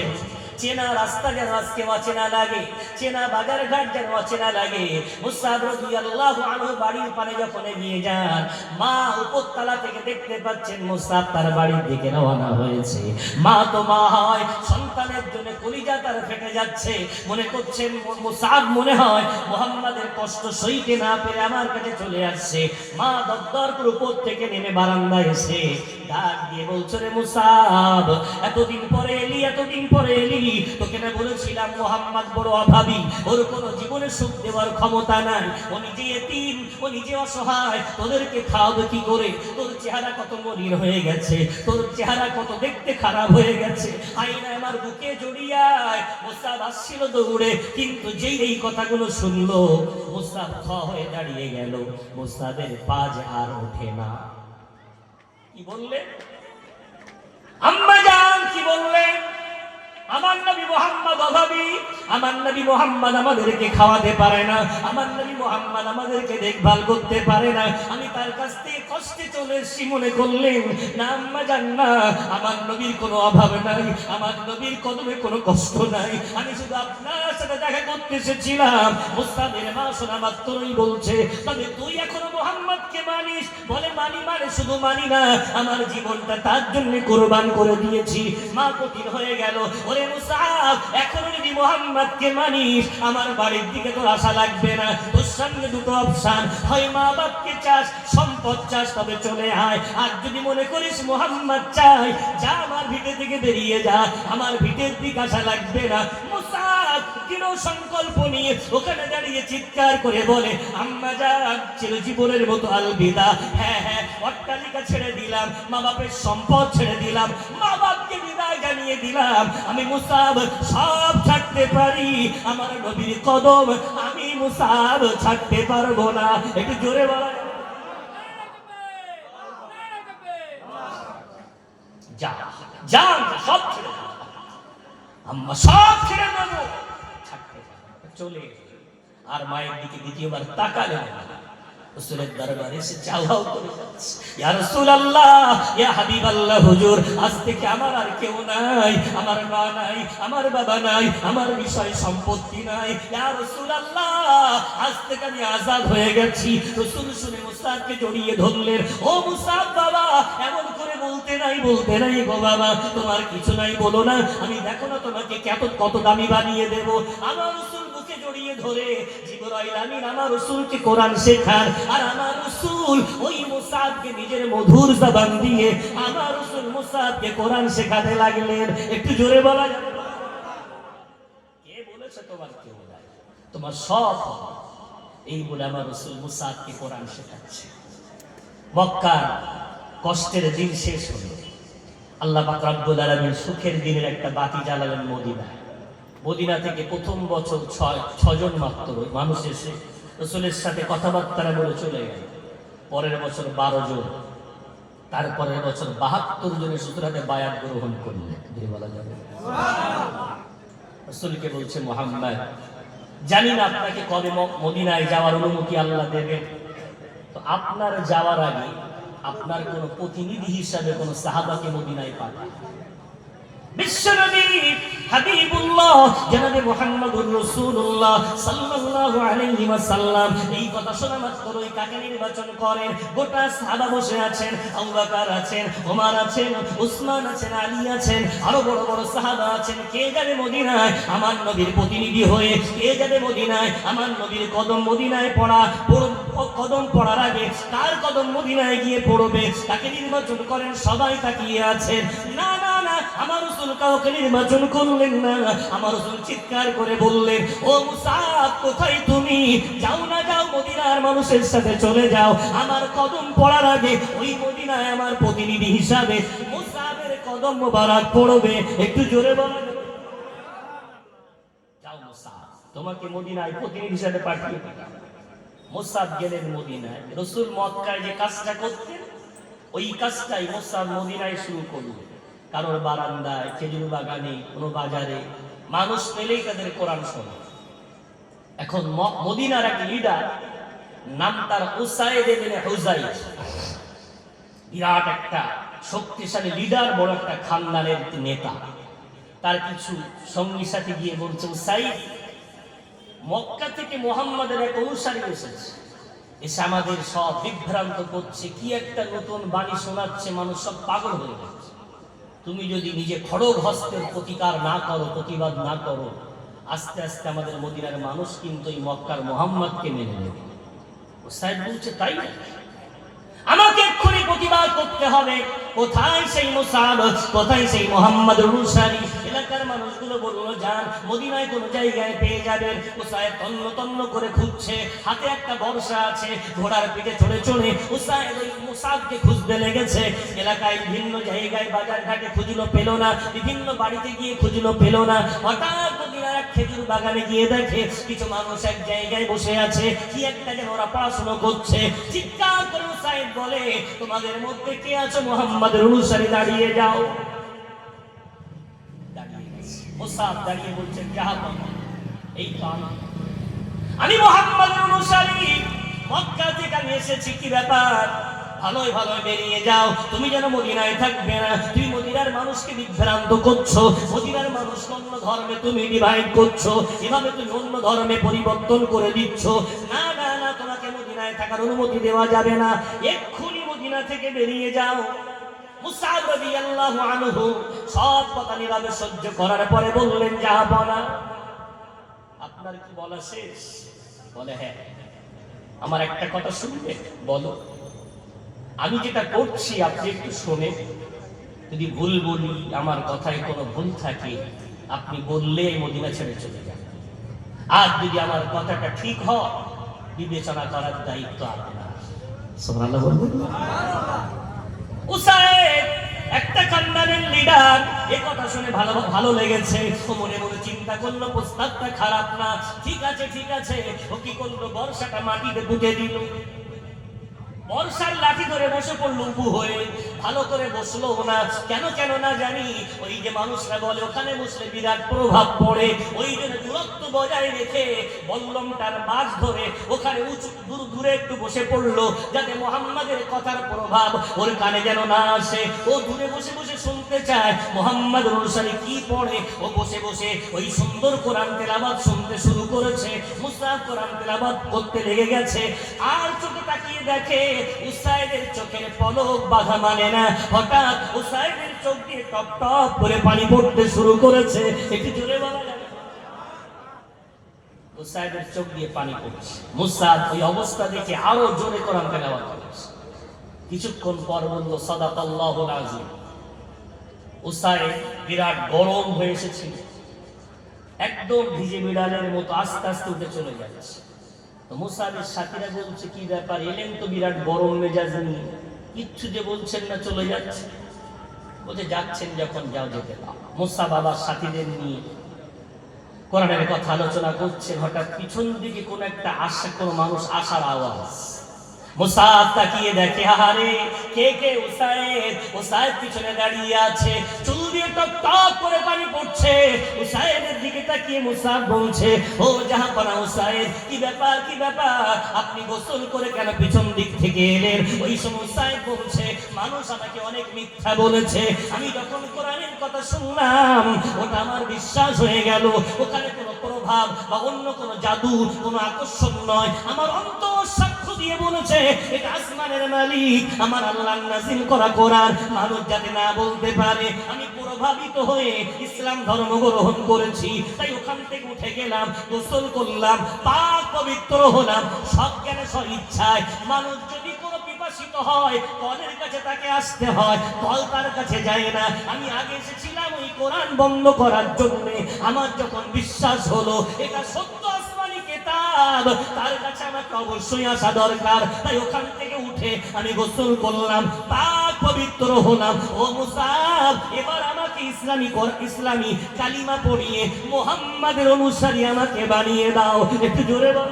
চেনা রাস্তা যেন আজকে অচেনা লাগে, চেনা বাজার ঘাট যেন অচেনা লাগে। মুসআব রাদিয়াল্লাহু আনহু বাড়ির পানে যখন এগিয়ে যান, মা উপরতলা থেকে দেখতে পাচ্ছেন মুসআব তার বাড়ির দিকে রওনা হয়েছে। মা তো মা হয়, সন্তানের জন্য কলিজা তার ফেটে যাচ্ছে, মনে করছেন মুসআব মনে হয় মুহাম্মাদের কষ্ট সইতে না পেরে আমার কাছে চলে আসছে। মা দরদর করে উপর থেকে নেমে বারান্দায় এসে ডাক দিয়ে বলছে, রে মুসআব, এতদিন পরে এলি, তোকে না বলেছিলাম মুহাম্মদ বড় অভাবী, ওর কোনো জীবনে সুখ দেওয়ার ক্ষমতা নাই, ও নিজে এতিম, ও নিজে অসহায়, তোদেরকে খাওয়াবে কি করে? তোর চেহারা কত মলিন হয়ে গেছে, তোর চেহারা কত দেখতে খারাপ হয়ে গেছে, আইনা আমার বুকে জড়িয়ায়। মুসআব আসছিল দৌড়ে, কিন্তু যেই এই কথাগুলো শুনলো মুসআব থ হয়ে দাঁড়িয়ে গেল। মুসআবের পা যে আর ওঠে না। কি বললেন আম্মা জান? কি বললেন? আমার নবী মুহাম্মদ অভাবী, আমার নবী মুহাম্মদ আমাদেরকে খাওয়াতে পারে না, আমার নবী মুহাম্মদ আমাদেরকে দেখভাল করতে পারে না, আমি তার কাছ থেকে কষ্টে চলে এসেছি মনে করলেন? না আম্মা জান না, আমার নবীর কোনো অভাব নাই, আমার নবীর কদমে কোনো কষ্ট নাই, আমি শুধু আপনার সাথে দেখা করতে এসেছিলাম। মুসআবের মা শোনা মাত্রই বলছে, তবে তুই এখনো মুহাম্মদকে মানিস? বলে মানি, মানে শুধু মানি না, আমার জীবনটা তার জন্য কোরবান করে দিয়েছি। মা কঠিন হয়ে গেল, ওরে মুসআব, এখনো যদি মুহাম্মদকে মানিস আমার বাড়ির দিকে তোর আশা লাগবে না, তোর সামনে দুটো অপশন, হয় মা বাপকে চাস, সম্পদ চাস, তবে চলে আয়, আর যদি মনে করিস মুহাম্মদ চাই, যা আমার ভিটে থেকে বেরিয়ে যা, আমার ভিটের দিকে আশা লাগবে না। মুসআব দৃঢ় সংকল্প নিয়ে ওখানে দাঁড়িয়ে চিৎকার করে বলে, আম্মা জান, চিরজীবনের মতো আলবিদা, হ্যাঁ হ্যাঁ, অট্টালিকা ছেড়ে দিলাম, মা বাপের সম্পদ ছেড়ে দিলাম, মা বাপকে বিদায় জানিয়ে দিলাম, আমি মুসআব সব ছাড়তে পারি, আমার নবীর কদম আমি মুসআব ছাড়তে পারবো না। একটু জোরে বলা, যা যা, সব ছেড়ে দাও আম্মা, সব ছেড়ে দেবো, চলে। আর মায়ের দিকে দ্বিতীয়বার তাকালেন না, রাসূলের দরবারে এসে চাওয়াও করে যাচ্ছে, ইয়া রাসূলুল্লাহ, ইয়া হাবিবাল্লাহ, হুজুর, আজ থেকে আমার আর কেউ নাই, আমার মা নাই, আমার বাবা নাই, আমার বিষয় সম্পত্তি নাই, ইয়া রাসূলুল্লাহ, আজ থেকে আমি আজাদ হয়ে গেছি। রাসূল শুনে মুসআবকে জড়িয়ে ধরলেন, ও মুসআব বাবা, এমন করে বলতে নাই গো বাবা, তোমার কিছু নাই বলো না, আমি দেখো না তোমাকে কত দামি বানিয়ে দেব। আমার রাসূল বুকে জড়িয়ে ধরে জিবরাইল আমিন আমার রাসূলকে কোরআন শেখান, আর আমার রাসূল ওই মুসআবকে নিজের মধুর জবান দিয়ে আমার রাসূল মুসআবকে কোরআন শেখাতে লাগলেন। একটু জোরে বলা যাবে? কে বলেছে তোমার কেউ নাই, তোমার সব এই বলে আমার রাসূল মুসআবকে কোরআন শেখাচ্ছে। মক্কার কষ্টের দিন শেষ হলো, আল্লাহ পাক রব্বুল আলামিন সুখের দিনের একটা বাতি জ্বালালেন মদিনায়। মদিনা থেকে প্রথম বছর 6 জন মাত্র মানুষ এসে রাসূলের সাথে কথাবার্তা বলে চলে গেল। পরের বছর 12 জন, তারপরের বছর 72 জনের সূত্রাতে বায়াত গ্রহণ করলেন। বলা যাবে? রাসূলকে বলছে, মুহাম্মদ, জানি না আপনাকে কবে মদিনায় যাওয়ার অনুমতি আল্লাহ দেবেন, তো আপনার যাওয়ার আগে আপনার কোন প্রতিনিধি হিসাবে কোন সাহাবাকে মদিনায় পাঠান। বিশ্বনবী হাবিবুল্লাহ জনাবে মুহাম্মদুর রাসূলুল্লাহ সাল্লাল্লাহু আলাইহি ওয়াসাল্লাম এই কথা শোনা মাত্রই কাকে নির্বাচন করেন? গোটা সাহাবা বসে আছেন, আবু বকর আছেন, ওমর আছেন, উসমান আছেন, আলী আছেন, আরো বড় বড় সাহাবা আছেন। কে যাবে মদিনায় আমার নবীর প্রতিনিধি হয়ে? কে যাবে মদিনায় আমার নবীর কদম মদিনায় কদম পড়ার আগে কার কদম মদিনায় গিয়ে পড়বে তাকে নির্বাচন করেন। সবাই তাকিয়ে আছেন। না না না, আমার রাসূল কাউকে নির্বাচন করলেন না। আমার রাসূল চিৎকার করে বললেন, ও মুসআব, কোথায় তুমি? যাও না যাও, মদিনার মানুষের সাথে চলে যাও, আমার কদম পড়ার আগে ওই মদিনায় আমার প্রতিনিধি হিসাবে মুসআবের কদম মোবারক পড়বে। একটু জোরে বলো। যাও মুসআব, তোমাকে মদিনায় প্রতিনিধি হিসাবে পাঠিয়ে দিলাম। মুসআব গেলেন মদিনায়। রাসূল মক্কায় যে কাজটা করতেন ওই কাজটাই মুসআব মদিনায় শুরু করলেন। কারোর বারান্দায়, খেজুর বাগানে, কোনো বাজারে মানুষ পেলেই তাদের কোরআন শোনে। এখন মদিনার এক লিডার, নাম তার উসাইদ ইবনে হুযাইর, বিরাট একটা শক্তিশালী লিডার, বড় একটা খানদানের নেতা। তার কিছু সঙ্গীর সাথে গিয়ে বলছে, সাইদ, মক্কা থেকে মুহাম্মাদের এক অনুসারী এসেছে, এসে আমাদের সব বিভ্রান্ত করছে, কি একটা নতুন বাণী শোনাচ্ছে, মানুষ সব পাগল হয়ে যাচ্ছে। তুমি যদি নিজে খড়গ হস্তের প্রতিকার না করো, প্রতিবাদ না করো, আস্তে আস্তে আমাদের মদিনার মানুষ কিন্তু এই মক্কার মুহাম্মাদকে মেনে নেবে। সাইদ বলছে, তাই না? আমাকে এক্ষুনি প্রতিবাদ করতে হবে। কোথায় সেই মুসাব, কোথায় সেই মুহাম্মদ অনুসারী? এলাকার মানুষগুলো বললো, যান মদিনায় কোন জায়গায় পেয়ে যাবেন। উসাইদ তন্ন তন্ন করে খুঁজছে, হাতে একটা বর্ষা আছে, ঘোড়ার পিঠে চড়ে চড়ে উসাইদ ওই মুসাবকে খুঁজতে লেগেছে। এলাকায় বিভিন্ন জায়গায় বাজার ঘাটে খুঁজলো, পেল না। বিভিন্ন বাড়িতে গিয়ে খুঁজলো, পেল না। হঠাৎ মদিনার এক খেজুর বাগানে গিয়ে দেখে কিছু মানুষ এক জায়গায় বসে আছে, কি একটা যেন ওরা পড়াশোনা করছে। চিৎকার করে উসাইদ বলে, তোমাদের মধ্যে কে আছো মুহাম্মাদের অনুসারী? দাঁড়িয়ে যাও। মুসাব দাঁড়িয়ে বলছেন, এই তো আমি মুহাম্মাদের অনুসারী, মক্কা থেকে আমি এসেছি। কি ব্যাপার? ভালোই ভালোই বেরিয়ে যাও, তুমি যেন মদিনায় থাকবে না। তুমি মদিনার মানুষকে বিভ্রান্ত করছো, মদিনার মানুষ অন্য ধর্মে তুমি ডিভাইড করছো, এভাবে তুমি অন্য ধর্মে পরিবর্তন করে দিচ্ছ। না না না, তোমাকে মদিনায় থাকার অনুমতি দেওয়া যাবে না, এক্ষুনি মদিনা থেকে বেরিয়ে যাও। মুসআব রাদিয়াল্লাহু আনহু সব কথা নীরবে সহ্য করার পরে বললেন, যাব না। আপনার কি বলা শেষ? বলে, হ্যাঁ। আমার একটা কথা শুনবে? বলো। আমি যেটা করছি আপনি একটু শোনেন, যদি ভুল বলি, আমার কথায় কোনো ভুল থাকে, আপনি বললে মদিনা ছেড়ে চলে যান। আর যদি আমার কথাটা ঠিক হয়, বিবেচনা করার দায়িত্ব আপনার। সুবহানাল্লাহ বলবেন। উসাইদ একটা খানদানের লিডার, এই কথা শুনে ভালো লেগেছে। মনে মনে চিন্তা করলো, প্রস্তাবটা খারাপ না, ঠিক আছে ঠিক আছে। ও কি করলো, বর্ষাটা মাটিতে পুঁতে দিল, বর্ষার লাঠি ধরে বসে পড়লো উবু হয়ে। ভালো করে বসলো না, কেন কেন না জানি। ওই যে মানুষরা বলে ওখানে বসলে বিরাট প্রভাব পড়ে, ওই জন্য দূরত্ব বজায় রেখে বল্লমটার মাঝ ধরে ওখানে উঁচু দূরে একটু বসে পড়লো, যাতে মুহাম্মাদের কথার প্রভাব ওর কানে যেন না আসে। ও দূরে বসে বসে শুনতে চায় মুহাম্মদ অনুসারী কি পড়ে। ও বসে বসে ওই সুন্দর কোরআন তেলাওয়াত শুনতে শুরু করেছে। মুসাব কোরআন তেলাওয়াত করতে লেগে গেছে। আর চোখে তাকিয়ে দেখে উসাইদের চোখের পলক বাধা মানে না। হঠাৎ উসাইদের চোখ দিয়ে টপ টপ করে পানি পড়তে শুরু করেছে। একটু জোরে বলা যাবে? উসাইদের চোখ দিয়ে পানি পড়ছে। মুসাব ওই অবস্থা দেখে আরো জোরে কোরআন তেলাওয়াত করেছে। কিছুক্ষণ পর বলল, সাদাকাল্লাহুল আযীম। উসাইদ বিরাট গরম হয়ে এসেছিল, একদম ভিজে বিড়ালের মতো আস্তে আস্তে উঠে চলে যাচ্ছে। তো মুসাবের সাথীরা বলছে, কি ব্যাপার, এলেন তো বিরাট গরম মেজাজ নিয়ে, কিচ্ছু যে বলছেন না, চলে যাচ্ছে। বলছে, যাচ্ছেন যখন যাও, যেতে দাও। মুসা বাবার সাথীদের নিয়ে কোরআনের কথা আলোচনা করছেন। হঠাৎ পিছন দিকে কোন একটা কোনো মানুষ আসার আওয়াজ। মুসাব তাকিয়ে দেখে, আহারে, কে কে? উসাইদ। উসাইদ পিছনে দাঁড়িয়ে আছে, চুল দিয়ে টপ টপ করে পানি পড়ছে। উসাইদের দিকে তাকিয়ে মুসাব বলছে, ও জাহাপনা উসাইদ, কি ব্যাপার কি ব্যাপার, আপনি গোসল করে কেন পিছন দিক থেকে এলেন? ওই সময় উসাইদ বলছে, মানুষ আমাকে অনেক মিথ্যা বলেছে, আমি যখন কোরআনের কথা শুনলাম ওটা আমার বিশ্বাস হয়ে গেল। ওখানে কোনো প্রভাব বা অন্য কোনো জাদু, কোনো আকর্ষণ নয়, আমার অন্তর সাক্ষ্য দিয়ে বলেছে এটা আসমানের মালিক আমার আল্লাহর নাযিল করা কোরআন। মানুষ যাতে না বলতে পারে আমি প্রভাবিত হয়ে ইসলাম ধর্ম গ্রহণ করেছি, তাই ওখান থেকে উঠে গেলাম, গোসল করলাম, পাক পবিত্র হলাম, সব জ্ঞানে স্ব ইচ্ছায়। মানুষ যদি কোনো পিপাসিত হয়, কলের কাছে তাকে আসতে হয়, কল তার কাছে যায় না। আমি আগে এসেছিলাম ওই কোরআন বন্ধ করার জন্য। আমার যখন বিশ্বাস হলো এটা সত্য আসমানি কিতাব, তার কাছে আমাকে অবশ্যই আসা দরকার, তাই ওখান থেকে উঠে আমি গোসল করলাম, পাক পবিত্র হলাম। ও মুসাব, এবার আমাকে ইসলামী কালিমা পড়িয়ে মুহাম্মাদের অনুসারী আমাকে বানিয়ে দাও। একটু জোরে বল,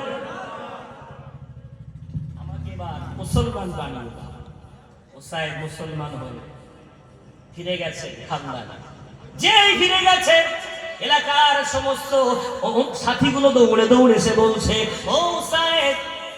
আমাকে এবার মুসলমান বানিয়ে দাও। উসাইদ মুসলমান হল, ফিরে গেছে খানদানে। যেই ফিরে গেছে, এলাকার সমস্ত সাথীগুলো দৌড়ে দৌড়ে এসে বলছে, ও উসাইদ,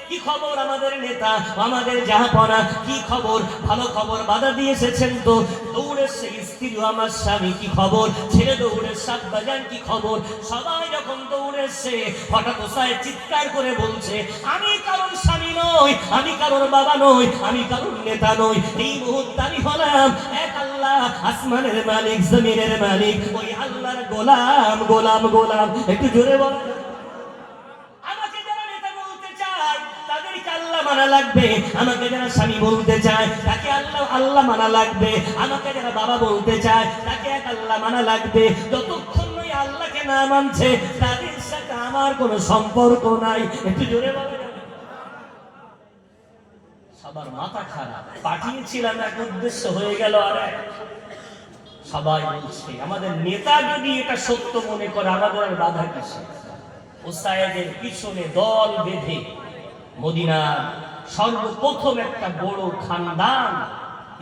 কি খবর আমাদের নেতা, আমাদের জাহাপনা, কি খবর, ভালো খবর, বাধা দিয়ে এসেছেন তো। দৌড়ে সেই স্ত্রী, আমার স্বামী, কি খবর, ছেলে দৌড়ে সাত বাজান, কি খবর। সবাই যখন দৌড়ে এসে হঠাৎ ওসায় চিৎকার করে বলছে, আমি কারোর স্বামী নই, আমি কারোর বাবা নই, আমি কারোর নেতা নই, এই মুহূর্তে আমি হলাম এক আল্লাহ আসমানের মালিক, জমিনের মালিক, ওই আল্লাহর গোলাম, গোলাম, গোলাম। একটু জোরে বলো। আমাকে যারা নেতা বলতে চায় তাদেরকে আল্লাহ মানা লাগবে, আমাকে যারা স্বামী বলতে চায় তাকে আল্লাহ আল্লাহ মানা লাগবে, আমাকে যারা বাবা বলতে চায় তাকে এক আল্লাহ মানা লাগবে। যতক্ষণ ওই আল্লাহকে না মানছে তাদের সাথে আমার কোনো সম্পর্ক নাই। একটু জোরে বলো। সবার মাথা খারাপ, পাঠিয়েছিলাম এক উদ্দেশ্য, হয়ে গেল আর এক। সবাই বলছে আমাদের নেতা যদি এটা সত্য মনে করে আমাদের আর বাধা কিসে। উসাইদের পিছনে দল বেঁধে মদিনার সর্বপ্রথম একটা বড় খানদান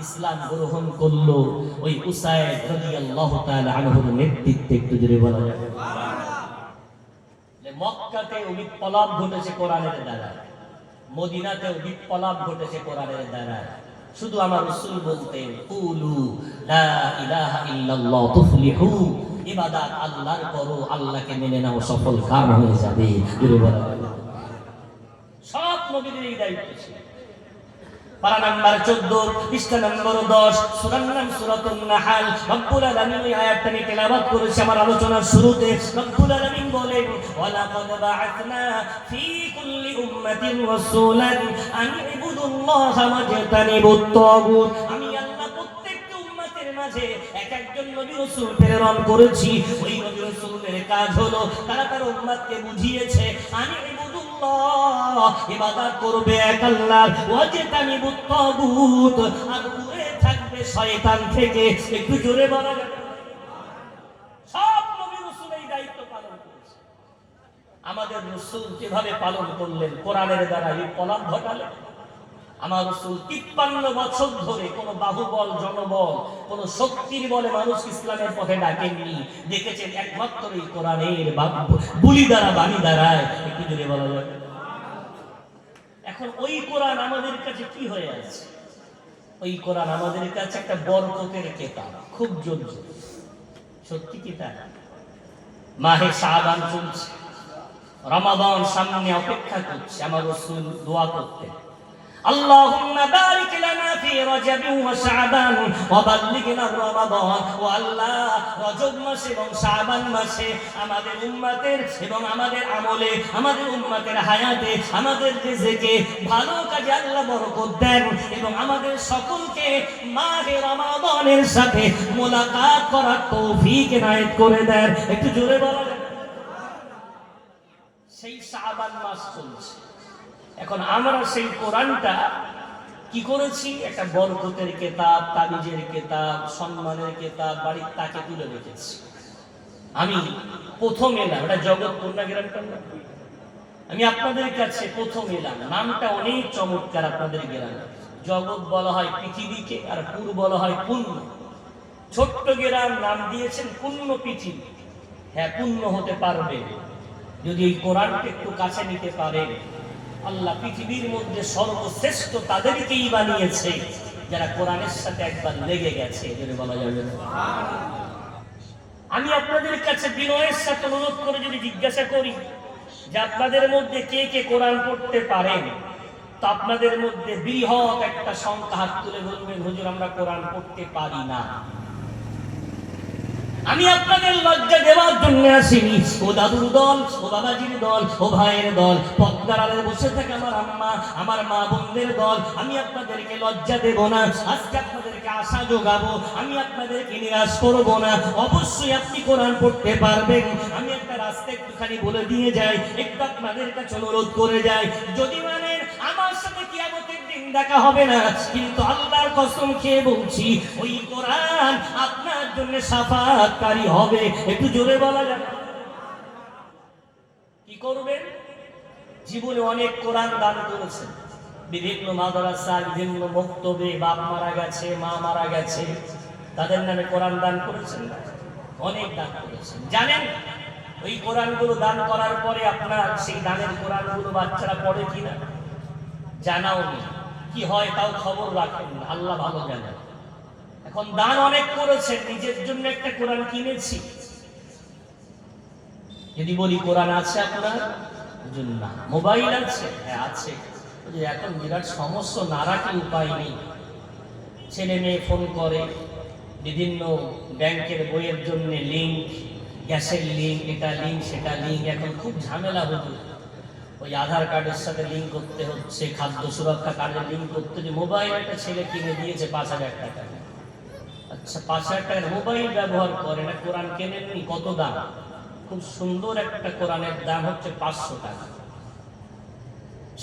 ইসলাম গ্রহণ করলো ওই উসাইদ রাদিয়াল্লাহু তাআলা আনহুর নেতৃত্বে। একটু জোরে বলা যাবে যে মক্কাতে বিপ্লব ঘটেছে কোরআনের দ্বারা, মদিনাতেও বিপ্লব ঘটেছে কোরআনের দ্বারা। শুধু আমার রাসূল বলতেন, কুলু লা ইলাহা ইল্লাল্লাহ তুফলিহু, ইবাদত আল্লাহর করো, আল্লাহকে মেনে নাও, সফল কাম হয়ে যাবে। সব নবীদের এই দায়িত্ব ছিল। পারা নাম্বার 14, পৃষ্ঠা নম্বর 10, সূরার নাম সূরাতুন নাহাল। রব্বুল আলামিন এই আয়াতটা নিয়ে তেলাওয়াত করেছে আমার আলোচনার শুরুতে। রব্বুল আলামিন বলেন, ওয়ালাকাদ বাআসনা ফী কুল্লি উম্মাতিন রাসূলান আন ইবুদুল্লাহা ওয়াজতানিবুত তাগুত। আমি আল্লাহ প্রত্যেকটা উম্মতের মাঝে এক একজন নবী রাসূল প্রেরণ করেছি। ওই নবী রাসূলের কাজ হলো তারা তার উম্মতকে বুঝিয়েছে আন ইবাদত করবে এক আল্লাহর, ওয়াজতানিবুত তাগুত, আর দূরে থাকবে শয়তান থেকে। একটু জোরে বলা যাবে। সব নবী রাসূল এই দায়িত্ব পালন করেছে। আমাদের রাসূল কিভাবে পালন করলেন? কোরআনের দ্বারা বিপ্লব ঘটালেন। আমার রাসূল 53 বছর ধরে কোনো বাহুবল, জনবল, কোনো শক্তির বলে মানুষ ইসলামের পথে ডাকেননি। দেখেছেন একমাত্র এই কোরআনের বুলি দ্বারা, বাণী দ্বারায়। একটু জোরে বলা যাবে। এখন ওই কোরআন আমাদের কাছে কি হয়ে আছে? ওই কোরআন আমাদের কাছে একটা বরকতের কিতাব, খুব জোর। সত্যি কি তা? মাহে শাবান চলছে, রমাদান সামনে অপেক্ষা করছে। আমার রাসূল দোয়া করতেন, আল্লাহুম্মা বারিক লানা ফি রজব ওয়া শাবান ওয়া বাল্লিগনা রমাদান। ও আল্লাহ, রজব মাসে এবং শাবান মাসে আমাদের উম্মতের এবং আমাদের আমলে, আমাদের উম্মতের হায়াতে, আমাদের রিজিকে, ভালো কাজে আল্লাহ বরকত দেন এবং আমাদের সকলকে মাহে রমাদানের সাথে মোলাকাত করার তৌফিক এনায়েত করে দেন। একটু জোরে বলেন। সেই শাবান মাস চলছে। এখন আমরা সেই কোরআনটা কি করেছি? একটা বরকতের কিতাব, তাবিজের কিতাব, সম্মানের কিতাব বাড়ির তাকে তুলে রেখেছি। আমি প্রথম এলাম, এটা জগৎপুর না গ্রামটা, আমি আপনাদের কাছে প্রথম এলাম। নামটা অনেক চমৎকার আপনাদের গ্রামে। জগৎ বলা হয় পৃথিবীকে, আর পুর বলা হয় পূর্ণ। ছোট্ট গ্রাম, নাম দিয়েছেন পূর্ণ পৃথিবী। হ্যাঁ, পূর্ণ হতে পারবে যদি এই কোরআনকে একটু কাছে নিতে পারে। আল্লাহ পৃথিবীর মধ্যে সর্বশ্রেষ্ঠ তাদেরকেই বানিয়েছে যারা কোরআনের সাথে একবার লেগে গেছে। যদি বলা যাবে, আমি আপনাদের কাছে বিনয়ের সাথে অনুরোধ করে যদি জিজ্ঞাসা করি যে আপনাদের মধ্যে কে কে কোরআন পড়তে পারেন, তো আপনাদের মধ্যে বৃহৎ একটা সংখ্যা হাত তুলে বলবেন, হুজুর আমরা কোরআন পড়তে পারি না। আমি আপনাদের লজ্জা দেওয়ার জন্য আসিনি। ও দাদুর দল, ও বাবাজির দল, ও ভাইয়ের দল, পদ্মার আড়ালে বসে থাকে আমার আম্মা, আমার মা বোনদের দল, আমি আপনাদেরকে লজ্জা দেব না। আজকে আপনাদেরকে আশা যোগাবো, আমি আপনাদেরকে নিরাশ করব না। অবশ্যই আপনি কোরআন পড়তে পারবেন। আমি একটা রাস্তা একটুখানি বলে দিয়ে যাই, একটু আপনাদের কাছে অনুরোধ করে যাই। যদি মানে আমার সাথে কিয়ামতের দিন দেখা হবে না, কিন্তু আল্লাহর কসম খেয়ে বলছি ওই কোরআন আপনার জন্য শাফাআতকারী হবে। একটু জোরে বলা যাবে। কি করবেন? জীবনে অনেক কোরআন দান করেছেন, বিভিন্ন মাদ্রাসা, বিভিন্ন মক্তবে, বাপ মারা গেছে, মা মারা গেছে, তাদের নামে কোরআন দান করেছেন, অনেক দান করেছেন। জানেন ওই কোরআনগুলো দান করার পরে আপনার সেই দানের কোরআনগুলো বাচ্চারা পড়ে কিনা? জানাও নেই, কি হয় তাও খবর রাখেন না, আল্লাহ ভালো জানেন। এখন দান অনেক করেছেন, নিজের জন্য একটা কোরআন কিনেছি। যদি বলি কোরআন আছে আপনার জন্য, মোবাইল আছে, হ্যাঁ আছে। এখন বিরাট সমস্যা, না রাখি উপায় নেই। ছেলে মেয়ে ফোন করে, বিভিন্ন ব্যাংকের বইয়ের জন্য লিঙ্ক, গ্যাসের লিঙ্ক, এটা লিঙ্ক সেটা লিঙ্ক, এখন খুব ঝামেলা হতো। ওই আধার কার্ডের সাথে লিঙ্ক করতে হচ্ছে, খাদ্য সুরক্ষা কার্ডের লিঙ্ক করতে হচ্ছে। মোবাইল একটা ছেলে কিনে দিয়েছে 5,000 টাকা। আচ্ছা, 5,000 টাকার মোবাইল ব্যবহার করে না, কোরআন কেনেননি, কত দাম? খুব সুন্দর একটা কোরআনের দাম হচ্ছে 500 টাকা,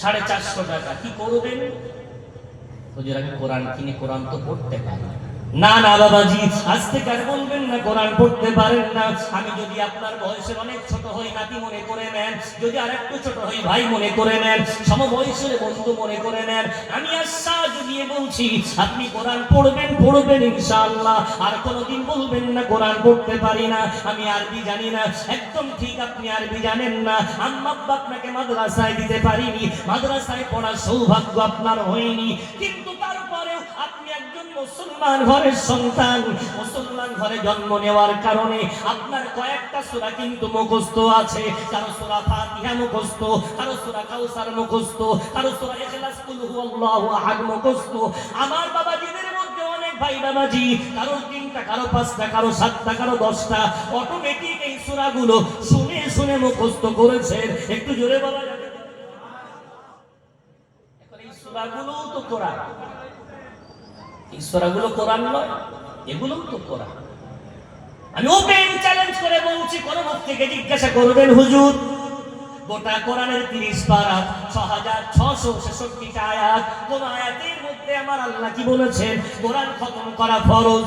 450 টাকা। কি করবেন? হুজুর আমি কোরআন কিনে কোরআন তো পড়তে পারি না। না বাবাজি, আজ থেকে আর বলবেন না কোরআন পড়তে পারেন না। আমি যদি আপনার বয়সের অনেক ছোট হই, নাতি মনে করে নেন। যদি আর একটু ছোট হই, ভাই মনে করে নেন। সমবয়সের বন্ধু মনে করে নেন। আমি আশ্বাস দিয়ে বলছি, আপনি কোরআন পড়বেন, পড়বেন ইনশাআল্লাহ। আর কোনোদিন বলবেন না কোরআন পড়তে পারি না, আমি আরবি জানি না। একদম ঠিক, আপনি আরবি জানেন না। আম্মা আব্বা আপনাকে মাদ্রাসায় দিতে পারিনি, মাদ্রাসায় পড়ার সৌভাগ্য আপনার হয়নি, কিন্তু তারপরেও আপনি একজন মুসলমান ঘরের সন্তান। মুসলমান ঘরে জন্ম নেওয়ার কারণে আপনার কয়েকটা সূরা কিন্তু মুখস্থ আছে। কারো সূরা ফাতিহা মুখস্থ, কারো সূরা কাউসার মুখস্থ, কারো সূরা ইখলাস, কুল হুয়াল্লাহু আহাদ মুখস্থ। আমার বাবাজিদের মধ্যে অনেক ভাই বাবাজি, কারো 3টা, কারো 5টা, কারো 7টা, কারো 10টা অটোমেটিক এই সূরাগুলো শুনে শুনে মুখস্থ করেছেন। একটু জোরে বলা যাবে? এখন এই সূরাগুলো তো কোরআন, এই সূরাগুলো কোরআন নয়, এগুলো তো কোরআন। আমি ওপেন চ্যালেঞ্জ করে বলছি, কোন মুফতিকে জিজ্ঞাসা করবেন, হুজুর গোটা কোরআনের 30 পারা, 6666টা আয়াত, কোন আয়াতের মধ্যে আমার আল্লাহ কি বলেছেন কোরআন খতম করা ফরজ?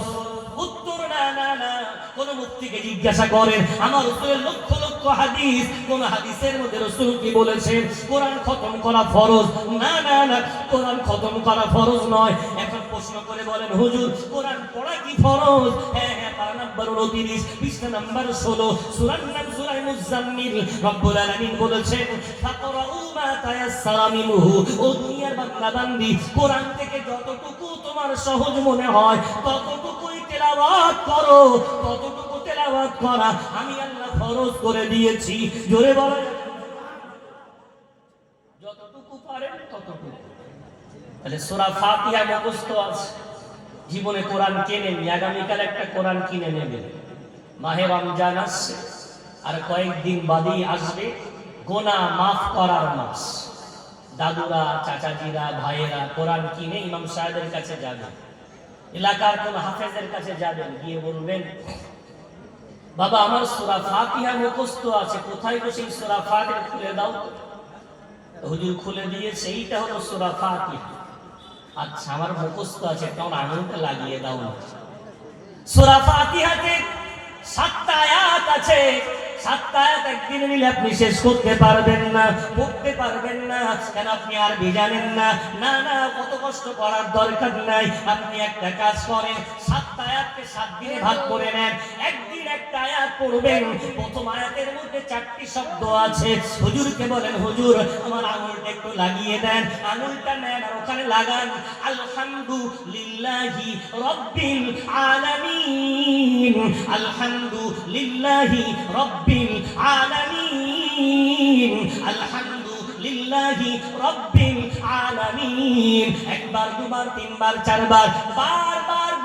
উত্তর না না না। কোন মুফতিকে জিজ্ঞাসা করেন, আমার রাসূলের লক্ষ লক্ষ হাদিস, কোন হাদিসের মধ্যে রাসূল কি বলেছেন কোরআন খতম করা ফরজ? না না না, কোরআন খতম করা ফরজ নয়। এখন প্রশ্ন করে বলেন, হুজুর কোরআন পড়া কি ফরজ? হ্যাঁ হ্যাঁ, পারা নাম্বার 29, পৃষ্ঠা নাম্বার 16, সূরার নাম সূরা মুজাম্মিল। রব্বুল আলামিন বলেছেন, ফাকরাউ মা তায়াসসারা মিনহু। ও দুনিয়ার বান্দা বান্দি, কোরআন থেকে যতটুকু তোমার সহজ মনে হয় ততটুকুই তেলাওয়াত করো। ততটুকু তেলাওয়াত করা আমি আল্লাহ ফরজ করে দিয়েছি। জোরে বলো, যতটুকু পারেন ততটুকু। তাহলে সূরা ফাতিহা মুখস্থ আছে, জীবনে কোরআন কেনেন, আগামীকাল একটা কোরআন কিনে নেবেন। মাহে রমজান আসছে, আর কয়েকদিন বাদেই আসবে গোনা মাফ করার মাস। দাদুরা, চাচাজিরা, ভাইয়েরা কোরআন কিনে ইমাম সাহেবের কাছে যাবেন, এলাকার কোন হাফেজের কাছে যাবেন, গিয়ে বলবেন, বাবা আমার সূরা ফাতিহা মুখস্থ আছে, কোথায় গো সেই সূরা ফাতিহা খুলে দাও। হুজুর খুলে দিয়ে, সেইটা হলো সূরা ফাতিহা। আচ্ছা আমার মুখস্থ আছে, কারণ আঙুলটা লাগিয়ে দাও না। সূরা ফাতিহাতে 7টা আয়াত আছে, 7টা আয়াত একদিন নিলে আপনি শেষ করতে পারবেন না, পড়তে পারবেন না। কেন? আপনি আরবি জানেন না। না না, কত কষ্ট করার দরকার নাই। আপনি একটা কাজ করেন, 7টা আয়াতকে 7 দিনে ভাগ করে নেন। একদিন একটা আয়াত পড়বেন, প্রথম আয়াতের মধ্যে 4টি শব্দ আছে। হুজুরকে বলেন, হুজুর আমার আঙুলটা একটু লাগিয়ে দেন। আঙুলটা নেন আর ওখানে লাগান, আলহামদুলিল্লাহি রাব্বিল আলামিন, আলহামদুলিল্লাহি রাব্বিল আলামিন, আলহামদুলিল্লাহি রাব্বিল আলামিন। একবার, দুবার, তিনবার, চারবার,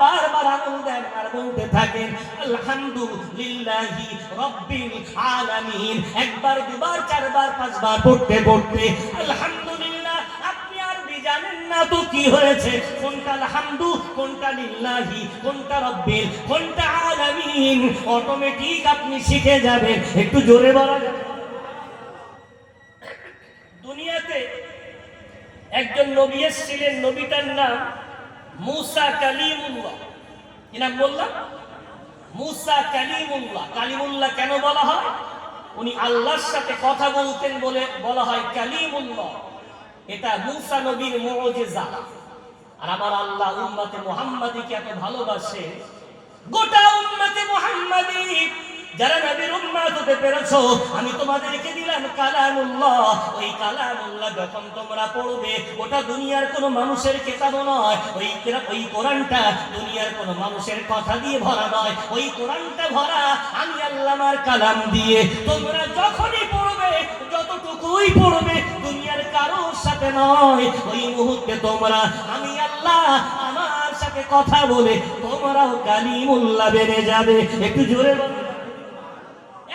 বারবার আঙুল দেন আর বলতে থাকেন আলহামদুলিল্লাহি রাব্বিল আলামিন। একবার, দুবার, চারবার, 5বার পড়তে পড়তে আলহামদুলিল্লাহ। আপনি আরবি জানেন না তো কি হয়েছে? কোনটা আলহামদু, কোনটা লিল্লাহি, কোনটা রাব্বিল, কোনটা আলামিন, অটোমেটিক আপনি শিখে যাবেন। একটু জোরে বলা যাবে? দুনিয়াতে একজন নবী এসেছিলেন, নবীটার নাম মুসা কালিমুল্লাহ। কি নাম বললাম? মুসা কালিমুল্লাহ। কালিমুল্লাহ কেন বলা হয়? উনি আল্লাহর সাথে কথা বলতেন বলে বলা হয় কালিমুল্লাহ। এটা মুসা নবীর মুজিজা। আর আমার আল্লাহ উম্মতে মুহাম্মাদীকে এত ভালোবাসে, গোটা উম্মতে মুহাম্মাদী যারা নবীর উম্মত হতে পেরেছো, আমি তোমাদেরকে দিলাম কালামুল্লাহ। ওই কালামুল্লাহ যখন তোমরা পড়বে, ওটা দুনিয়ার কোনো মানুষের কিতাব নয়। ওই কোরআনটা দুনিয়ার কোনো মানুষের কথা দিয়ে ভরা নয়। ওই কোরআনটা ভরা আমি আল্লাহর কালাম দিয়ে। তোমরা যখনই পড়বে, যতটুকুই পড়বে, দুনিয়ার কারোর সাথে নয়। ওই মুহূর্তে তোমরা আমি আল্লাহ আমার সাথে কথা বলে তোমরাও কালিমুল্লাহ বেড়ে যাবে। একটু জোরে বলো।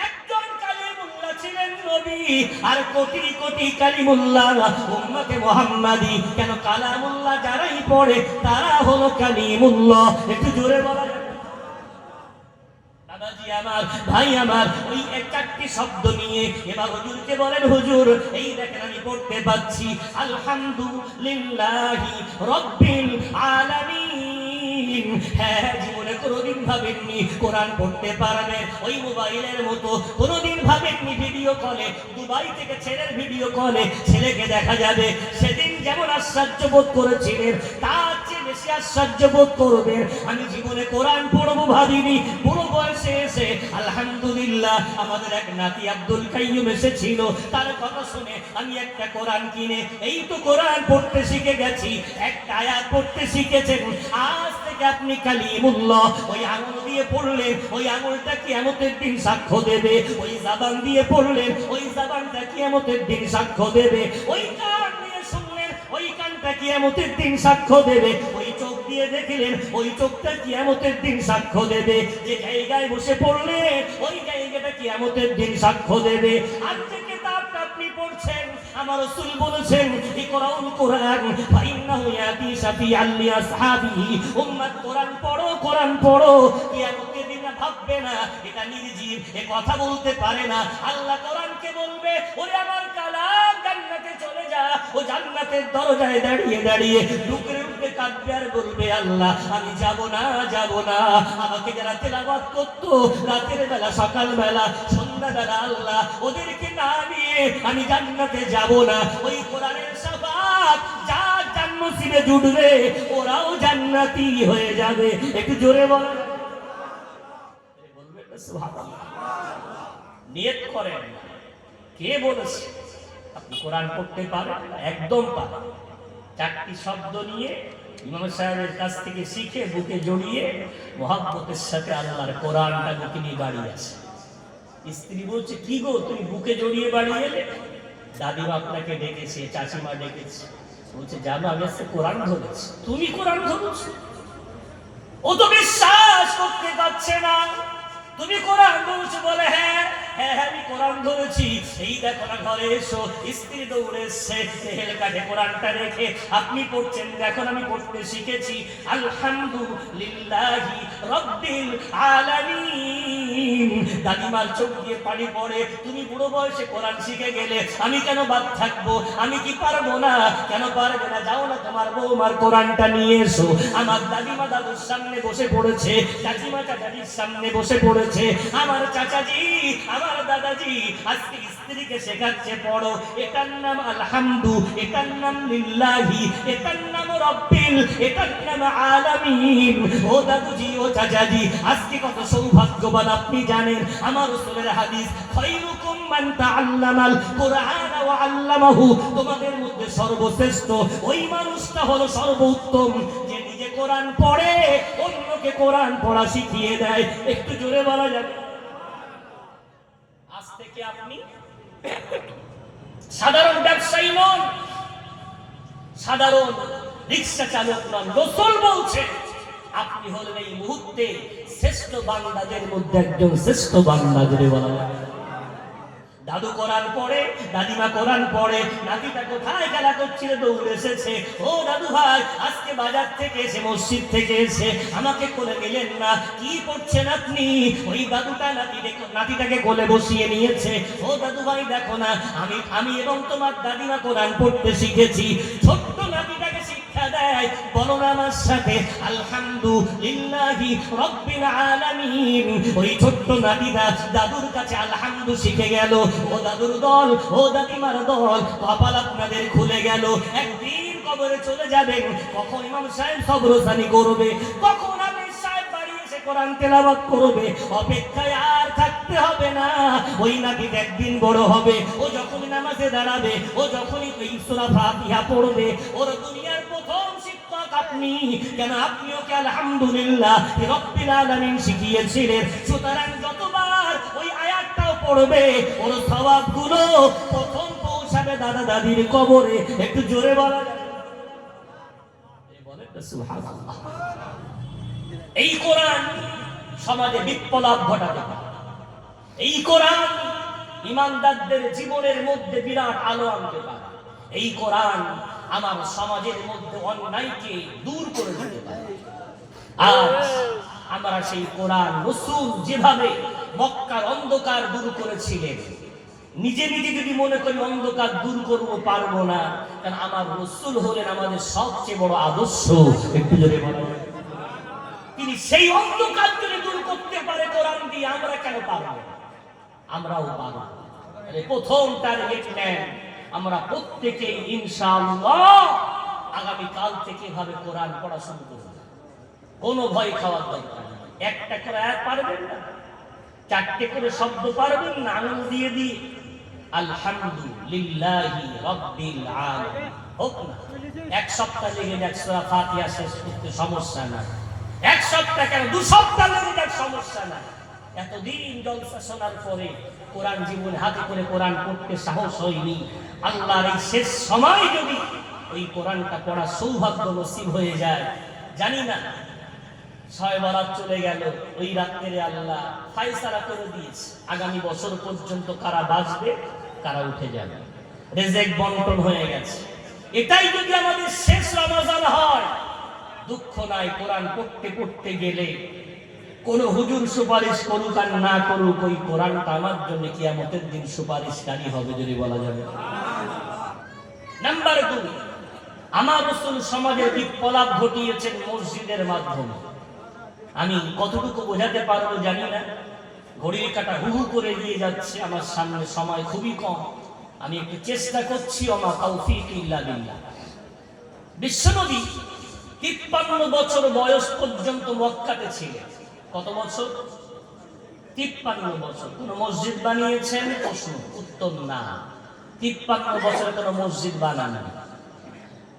একজন কালিমুল্লাহ ছিলেন নবী, আর কোটি কোটি কালিমুল্লাহ উম্মতে মুহাম্মাদি। কেন কালামুল্লাহ যারাই পড়ে তারা হলো কালিমুল্লাহ। একটু জোরে বলা। দাদাজি আমার, ভাই আমার, ওই চারটি শব্দ নিয়ে এবার হুজুরকে বলেন, হুজুর এই দেখেন আমি পড়তে পাচ্ছি আলহামদুলিল্লাহি রাব্বিল আলামিন। হ্যাঁ, জীবনে কোনোদিন ভাবেননি কোরআন পড়তে পারবেন। ওই মোবাইলের মতো কোনোদিন ভাবেননি ভিডিও কলে, দুবাই থেকে ছেলের ভিডিও কলে ছেলেকে দেখা যাবে। সেদিন যেমন আশ্চর্য বোধ করেছিলেন, তার চেয়ে বেশি আশ্চর্য বোধ করবেন। আমি জীবনে কোরআন পড়বো ভাবিনি, বুড়ো বয়সে এসে আলহামদুলিল্লাহ। আমাদের এক নাতি আব্দুল কাইয়ুম এসেছিল, তার কথা শুনে আমি একটা কোরআন কিনে এই তো কোরআন পড়তে শিখে গেছি। একটা আয়াত পড়তে শিখেছেন, আজ থেকে আপনি কালিমুল্লাহ। ওই আঙুল দিয়ে পড়লেন, ওই আঙুলটা কিয়ামতের দিন সাক্ষ্য দেবে। ওই জবান দিয়ে পড়লেন, ওই জবানটা কিয়ামতের দিন সাক্ষ্য দেবে। ওই কান দিয়ে শুনলেন, ওই কানটা কিয়ামতের দিন সাক্ষ্য দেবে। ওই চোখ দিয়ে দেখলেন, ওই চোখটা কিয়ামতের দিন সাক্ষ্য দেবে। যে জায়গায় বসে পড়লেন, ওই জায়গাটা কিয়ামতের দিন সাক্ষ্য দেবে। আর যে কিতাবটা আপনি পড়ছেন, আমার রাসূল বলেছেন ইকরাউল কোরআন ফাইন্নাহু ইয়াতি শাফিআল লিআসহাবিহি। উম্মত কোরআন পড়ো, কোরআন পড়ো। কিয়ামতের দিন ভাববে না এটা নির্জীব, এ কথা বলতে পারে না। আল্লাহ কোরআনকে বলবে, ওরে আমার কালাম জান্নাতে চলে যা। ও জান্নাতের দরজায় দাঁড়িয়ে দাঁড়িয়ে ডুকরে ডুকরে কাঁদবে আর বলবে, আল্লাহ আমি যাব না, যাব না। আমাকে যারা তেলাওয়াত করতো রাতের বেলা, সকাল বেলা, সন্ধ্যা বেলা, আল্লাহ ওদেরকে না নিয়ে আমি জান্নাতে যাব না। ওই কোরআনের শাফাত যার জান্নতিতে জুটবে, ওরাও জান্নাতি হয়ে যাবে। একটু জোরে বলো। বলবে সুবহানাল্লাহ। নিয়ত করেন। কে বলেছে আপনি কোরআন পড়তে পারেন? একদম পারেন। চারটি শব্দ নিয়ে ইমাম সাহেবের কাছ থেকে শিখে বুকে জড়িয়ে মহব্বতের সাথে আল্লাহর কোরআনটা বুকে নিয়ে বাড়ি আছে। স্ত্রী বলছে, কি গো তুমি বুকে জড়িয়ে বাড়ি এলে? দাদিমা আপনাকে ডেকেছে, চাচিমা ডেকেছে। বলছে, জানো আমি আজকে কোরআন ধরেছি। তুমি কোরআন ধরেছ? ও তো বিশ্বাস করতে পারছে না। তুমি কোরআন ধরেছ? বলে হ্যাঁ হ্যাঁ হ্যাঁ আমি কোরআন ধরেছি। এই দেখো না, ঘরে এসো। স্ত্রী দৌড়ে এসছে, তেল কাঠে কোরআনটা রেখে, আপনি পড়ছেন, দেখো আমি পড়তে শিখেছি আলহামদুলিল্লাহি রাব্বিল আলামিন। দাদিমার চোখ দিয়ে পানি পড়ে। তুমি বুড়ো বয়সে কোরআন শিখে গেলে, আমি কেন বাদ থাকবো? আমি কি পারবো না? কেন পারবে না? যাও না, তোমার বৌমার কোরআনটা নিয়ে এসো। আমার দাদিমা দাদুর সামনে বসে পড়েছে, চাচিমা চাচাজির সামনে বসে পড়েছে। আমার চাচাজি, আমার দাদাজি আজকে স্ত্রীকে শেখাচ্ছে, পড়ো এটার নাম আলহামদু, এটার নাম লিল্লাহি, এটার নাম রাব্বিল, এটার নাম আলামিন। ও দাদুজি, ও চাচাজি, আজকে কত সৌভাগ্যবান আপনি জানেন। আমার রাসূলের হাদিস, খায়রুকুম মান তাআল্লামাল কুরআন ওয়া আল্লামাহু। তোমাদের মধ্যে সর্বশ্রেষ্ঠ ওই মানুষটা হলো সর্বোত্তম, যে নিজে কোরআন পড়ে অন্যকে কোরআন পড়া শিখিয়ে দেয়। একটু জোরে বলা যাবে? আজ থেকে আপনি সাধারণ ব্যবসায়ী নন, সাধারণ রিক্সা চালক নন। রাসূল বলছে আপনি হলেন এই মুহূর্তে শ্রেষ্ঠ বান্দাদের মধ্যে একজন শ্রেষ্ঠ বান্দা। জোরে বলা যাবে? দাদু কোরআন পড়ে, দাদিমা কোরআন পড়ে। নাতিটা কোথায় খেলা করছিল, দৌড়ে এসেছে। ও দাদু ভাই, আজকে বাজার থেকে এসে, মসজিদ থেকে এসে আমাকে কোলে নিলেন না, কি করছেন আপনি? ওই দাদুটা নাতিটাকে কোলে বসিয়ে নিয়েছে। ও দাদু ভাই দেখো না, আমি এবং তোমার দাদিমা কোরআন পড়তে শিখেছি। ছোট্ট নাতিটাকে শিক্ষা দেয়, বলো না আমার সাথে আলহামদুলিল্লাহি রাব্বিল আলামিন। ওই ছোট্ট নাতিটা দাদুর কাছে আলহামদু শিখে গেল। ও দাদুর দল, ও দাদিমার দল, কপাল আপনাদের খুলে গেল। একদিন কবরে চলে যাবেন। কখন ইমাম সাহেব সবরসানি করবে, কখন আমির সাহেব বাড়ি এসে কোরআন তেলাওয়াত করবে, অপেক্ষায় আর থাকতে কাঁদতে হবে না। ওই নাবিদ একদিন বড় হবে, ও যখনই নামাজে দাঁড়াবে, ও যখনই এই সূরা ফাতিহা পড়বে, ওর দুনিয়ার প্রথম শিক্ষক আপনি। কেন? আপনি ওকে আলহামদুলিল্লাহ রাব্বিল আলামিন শিখিয়েছিলেন। সুতরাং যতবার ওই আয়াতটাও পড়বে, ওর সওয়াবগুলো প্রথম পৌঁছাবে দাদা দাদির কবরে। একটু জোরে বলা যাবে? বলেন সুবহানাল্লাহ। এই কোরআন সমাজে বিপ্লব ঘটাতে পারে। এই কোরআন ইমানদারদের জীবনের মধ্যে বিরাট আলো আনতে পারে। এই কোরআন আমার সমাজের মধ্যে অন্যায়কে দূর করে দিতে পারে। আজ আমরা সেই কোরআন, রাসূল যেভাবে মক্কার অন্ধকার দূর করেছিলেন, নিজে নিজে যদি মনে করি অন্ধকার দূর করবো, পারবো না। কারণ আমার রাসূল হলেন আমাদের সবচেয়ে বড় আদর্শ। একটু জোরে বলেন। তিনি সেই অন্ধকার যদি দূর করতে পারে কোরআন দিয়ে, আমরা কেন পারবো? আমরাও পারবো। প্রথম টার্গেট নেন, আমরা প্রত্যেকেই ইনশাআল্লাহ আগামী কাল থেকে এভাবে কোরআন পড়া শুরু করব। কোনো ভয় খাওয়ার দরকার নেই। একটা করে আয়াত পারবেন না, চারটে করে শব্দ পারবেন না, আঙুল দিয়ে দিয়ে আলহামদুলিল্লাহি রাব্বিল আলামিন হোক না। এক সপ্তাহ লেগে যাক সূরা ফাতিহা শেষ করতে, সমস্যা না। এক সপ্তাহ কেন, 2 সপ্তাহ লেগে যাক, সমস্যা না। এতদিন জলসা শোনার পরে কোরআন জীবনে হাতে করে কোরআন পড়তে সাহস হয়নি। আল্লাহর এই শেষ সময় যদি ওই কোরআনটা পড়ার সৌভাগ্য নসিব হয়ে যায়, জানি না 6 বরাত চলে গেল, ওই রাত্রে আল্লাহ ফায়সালা করে দিয়েছে আগামী বছর পর্যন্ত কারা বাঁচবে, কারা উঠে যাবে। রিজিক বন্টন হয়ে গেছে। এটাই যদি আমাদের শেষ রমজান হয়, দুঃখ নাই। কোরআন পড়তে পড়তে গেলে কোন হুজুর সুপারিশ করুক আর না করুক, ওই কোরআনটা আমার জন্য কিয়ামতের দিন সুপারিশকারী হবে, যদি বলা যাবে। নাম্বার 2, আমার রাসূল সমাজের বিপ্লব ঘটিয়েছেন মসজিদের মাধ্যমে। আমি কতটুকু বোঝাতে পারবো জানি না, ঘড়ির কাঁটা হুহু করে দিয়ে যাচ্ছে, আমার সামনে সময় খুবই কম। আমি একটু চেষ্টা করছি। ওমা তাওফীক ইল্লা বিল্লাহ। বিশ্বনবী 53 বছর বয়স পর্যন্ত মক্কাতে ছিলেন। কত বছর? 53 বছর। কোন মসজিদ বানিয়েছেন? প্রশ্ন, উত্তর না। 53 বছরে কোন মসজিদ বানান না।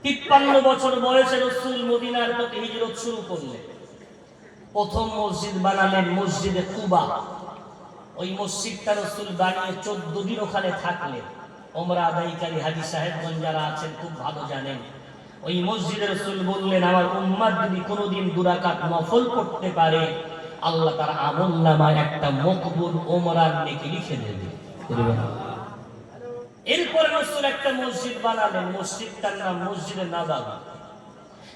53 বছর বয়সে রাসূল মদিনার পথে হিজরত শুরু করলেন। প্রথম মসজিদ বানালেন মসজিদে কুবা। ওই মসজিদটা রাসূল বানিয়ে 14 দিন ওখানে থাকলেন। ওমরা আদায়কারী হাজী সাহেবগণ যারা আছেন খুব ভালো জানেন। ওই মসজিদে রাসূল বললেন, আমার উম্মত যদি কোনোদিন 2 রাকাত নফল পড়তে পারে, আল্লাহ তার আমলনামায় একটা মকবুল ওমরার নেকি লিখে দেবে। এরপর রাসূল একটা মসজিদ বানালেন, মসজিদটার নাম মসজিদে নববী।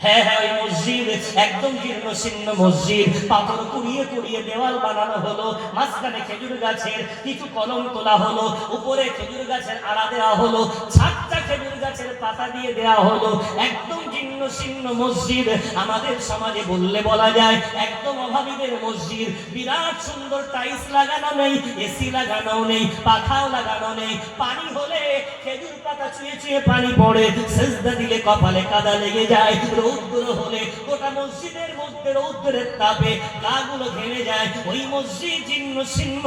হ্যাঁ, ওই মসজিদ একদম জীর্ণ শীর্ণ মসজিদ, পাথর কুড়িয়ে কুড়িয়ে দেওয়াল বানানো হলো, মাঝখানে খেজুর গাছের কিছু কলম তোলা হলো, উপরে খেজুর গাছের আড়া দেওয়া হলো, ছাদটা খেজুর গাছের পাতা দিয়ে দেওয়া হলো। একদম জীর্ণ শীর্ণ মসজিদ। আমাদের সমাজে বললে বলা যায় একদম অভাবীদের মসজিদ। বিরাট সুন্দর টাইলস লাগানো নেই, এসি লাগানো নেই, পাখাও লাগানো নেই। পানি হলে খেজুর পাতা চুয়ে চুয়ে পানি পড়ে, সেজদা দিলে কপালে কাদা লেগে যায়। রৌদ্র হলে গোটা মসজিদের মধ্যে রৌদ্রের তাপে গাগুলো ঘেমে যায়। ওই মসজিদ জীর্ণ শীর্ণ,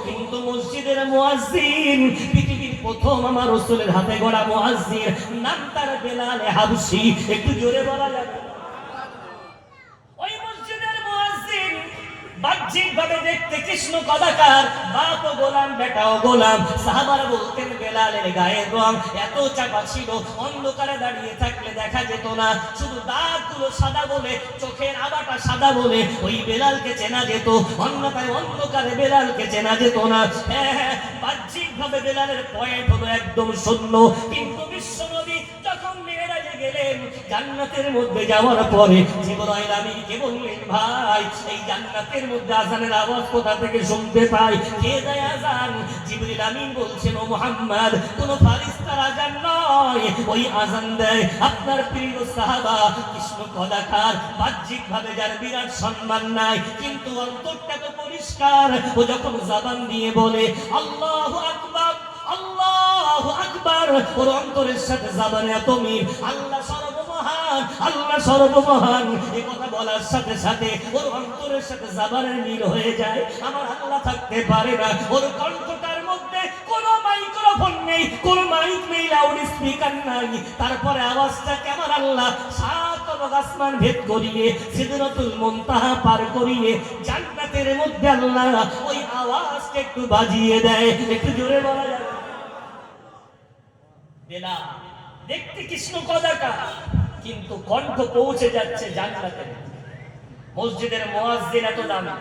কিন্তু মসজিদের মুয়াজ্জিন পৃথিবীর প্রথম আমার রাসূলের হাতে গড়া মুয়াজ্জিন, নাম তার বেলাল হাবশী। একটু জোরে বলা যাবে? ওই মসজিদের মুয়াজ্জিন বাহ্যিকভাবে দেখতে কৃষ্ণ কদাকার, বাপ গোলাম বেটাও গোলাম। সাহাবারা বলতেন বেলালের গায়ের রং এত চাপা ছিল, অন্ধকারে দাঁড়িয়ে থাকলে দেখা যেত না। শুধু দাঁতগুলো সাদা বলে, চোখের আবাটা সাদা বলে ওই বেলালকে চেনা যেত, অন্যথায় অন্ধকারে বেলালকে চেনা যেত না। হ্যাঁ, বাহ্যিকভাবে বেলালের পয়েন্ট হলো একদম শূন্য। কিন্তু বিশ্বনবী যখন মেরাজে গেলেন, জান্নাতের মধ্যে যাওয়ার পরে জিবরাইল আমিনকে বললেন, ভাই এই জান্নাতের মধ্যে আযানের আওয়াজ কোথা থেকে শুনতে পাই? কে দেয় আযান? জিবরিল আমিন বলছেন, ও মুহাম্মদ, কোন ফারিস্তার আযান নয়, ওই আযান দেয় আপনার প্রিয় সাহাবা কৃষ্ণ কদাকার, বাহ্যিকভাবে যার বিরাট সম্মান নাই, কিন্তু অন্তরটা তো পরিষ্কার। ও যখন জবান দিয়ে বলে আল্লাহু আকবার, আল্লাহু আকবার, ওর অন্তরের সাথে জবানে এত মিল। আল্লাহ সর্বমহান, আল্লাহ সর্বমহান। এই কথা বলার সাথে সাথে ওর অন্তরের সাথে জবানের মিল হয়ে যায়। আমার আল্লাহ থাকতে পারে না, ওর কণ্ঠটার মধ্যে কোনো মাইক্রোফোন নেই, কোনো মাইক নেই, লাউড স্পিকার নাই, তারপরে আওয়াজটা কেমন আল্লাহ সাত আসমান ভেদ করিয়ে সিদরাতুল মুনতাহা পার করিয়ে জান্নাতের মধ্যে আল্লাহ ওই আওয়াজকে একটু বাজিয়ে দেয়। একটু জোরে বলা যাবে? বেলা দেখতে কৃষ্ণ কদাকা, কিন্তু কণ্ঠ পৌঁছে যাচ্ছে জান্নাতে। মসজিদের মুয়াজ্জিন এত দামি,